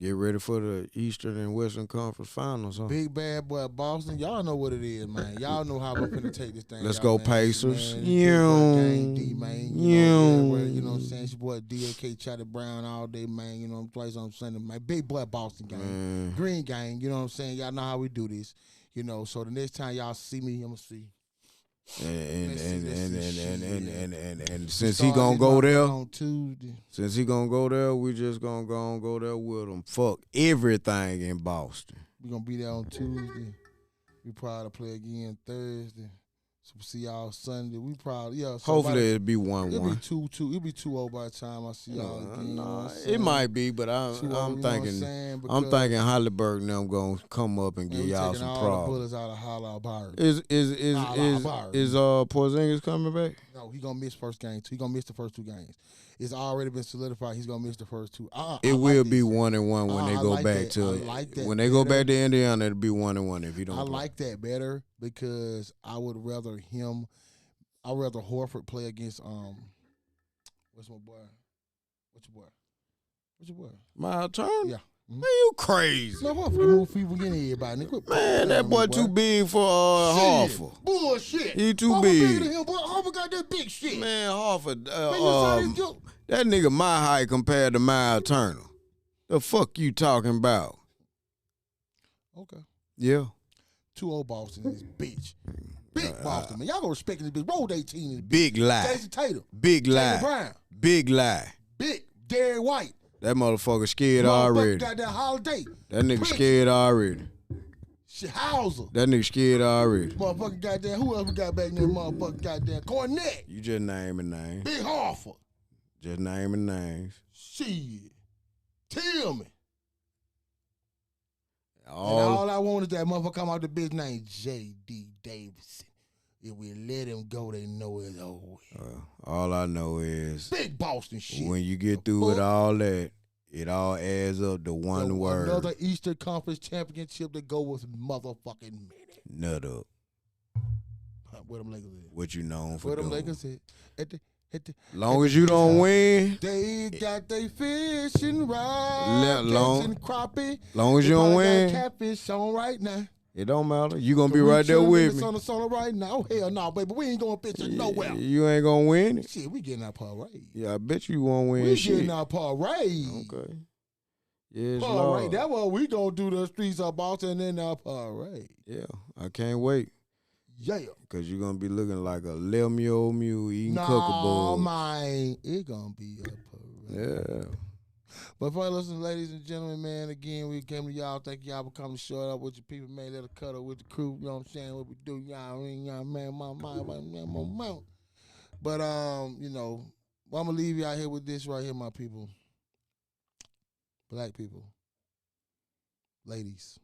get ready for the Eastern and Western Conference Finals, huh? Big bad boy Boston. Y'all know what it is, man. Y'all know how we're finna take this thing. Let's y'all, go man. Pacers. Man, Big boy Gang D, man. You know what I'm saying? It's your boy D.A.K. Charlie Brown all day, man. You know, twice on Sunday, man. Big boy Boston gang. Man. Green gang. You know what I'm saying? Y'all know how we do this. You know, so the next time y'all see me, I'm gonna see. And since he gonna go there, on Tuesday. we just gonna go there with him. Fuck everything in Boston. We're gonna be there on Tuesday. We probably play again Thursday. So we'll see y'all Sunday. We probably So Hopefully it'll be 1-1. It'll be 2-2. It'll be 2-0 by the time I see y'all again. No, it might be, but I'm thinking Hollyberg them gonna come up and give y'all some all problems. The bullets out of Hollyberg. Is Porzingis coming back? No, he gonna miss first game. He gonna miss the first 2 games. It's already been solidified. He's gonna miss the first 2. It will be 1-1 when they go back to it. When they go back to Indiana, it'll be 1-1 if you don't. I like that better because I would rather him. I'd rather Horford play against what's my boy? What's your boy? My turn? Yeah. Man, you crazy. No, Horford can move people against everybody. Man, that boy too big for Harford. Bullshit. He too Harford big. bigger than him, boy. Harford got that big shit. Man, Harford, Man, that nigga my height compared to Miles Turner. The fuck you talking about? Okay. Yeah. 2-0 Boston is bitch. Big Boston, man. Y'all gonna respect this bitch. Road 18 is big lie. Jason Tatum. Big lie. Jaylen Brown. Big lie. Big Derrick White. That motherfucker scared already. Got that Holiday. That nigga Prince. scared already. Hauser. That nigga scared already. Motherfucker goddamn. Who else we got back there? Motherfucker goddamn. Cornette. You just naming names. Big Harford. Just naming names. Shit. Tillman. All, and all I want is that motherfucker come out the bitch named J.D. Davidson. If we let him go, they know it's over. All I know is big Boston shit. When you get through with all that, it all adds up to one word. Another Eastern Conference championship to go with motherfucking minute. Nut up. Where them Lakers at? What you known for Where them doing. Lakers at? Long as you don't win. They got they fishing rods and crappie. Long as you don't win. Got catfish on right now. It don't matter. You gonna be right there with me. On the right now. Oh, hell no, baby. We ain't going fishing nowhere. You ain't gonna win it. Shit, we getting our parade. Yeah, I bet you won't win we shit. We getting our parade. Okay. Yes, parade. Lord. That's what we gonna do. The streets of Boston and our parade. Yeah, I can't wait. Yeah. Because you're going to be looking like a 11-year-old mule eating cookaboos. No, man. It's going to be a parade. Yeah. But fellas and ladies and gentlemen, man, again, we came to y'all. Thank y'all for coming to show up with your people, man. Let us cut up with the crew. You know what I'm saying? What we do, y'all, man, my. But, you know, well, I'm going to leave you out here with this right here, my people. Black people. Ladies.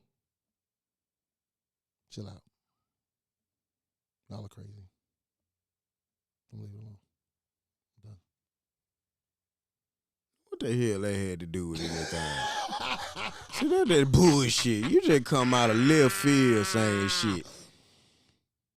Chill out. Y'all are crazy. I'm leave it alone. I'm done. What the hell that had to do with anything? See, that bullshit. You just come out of left field saying shit.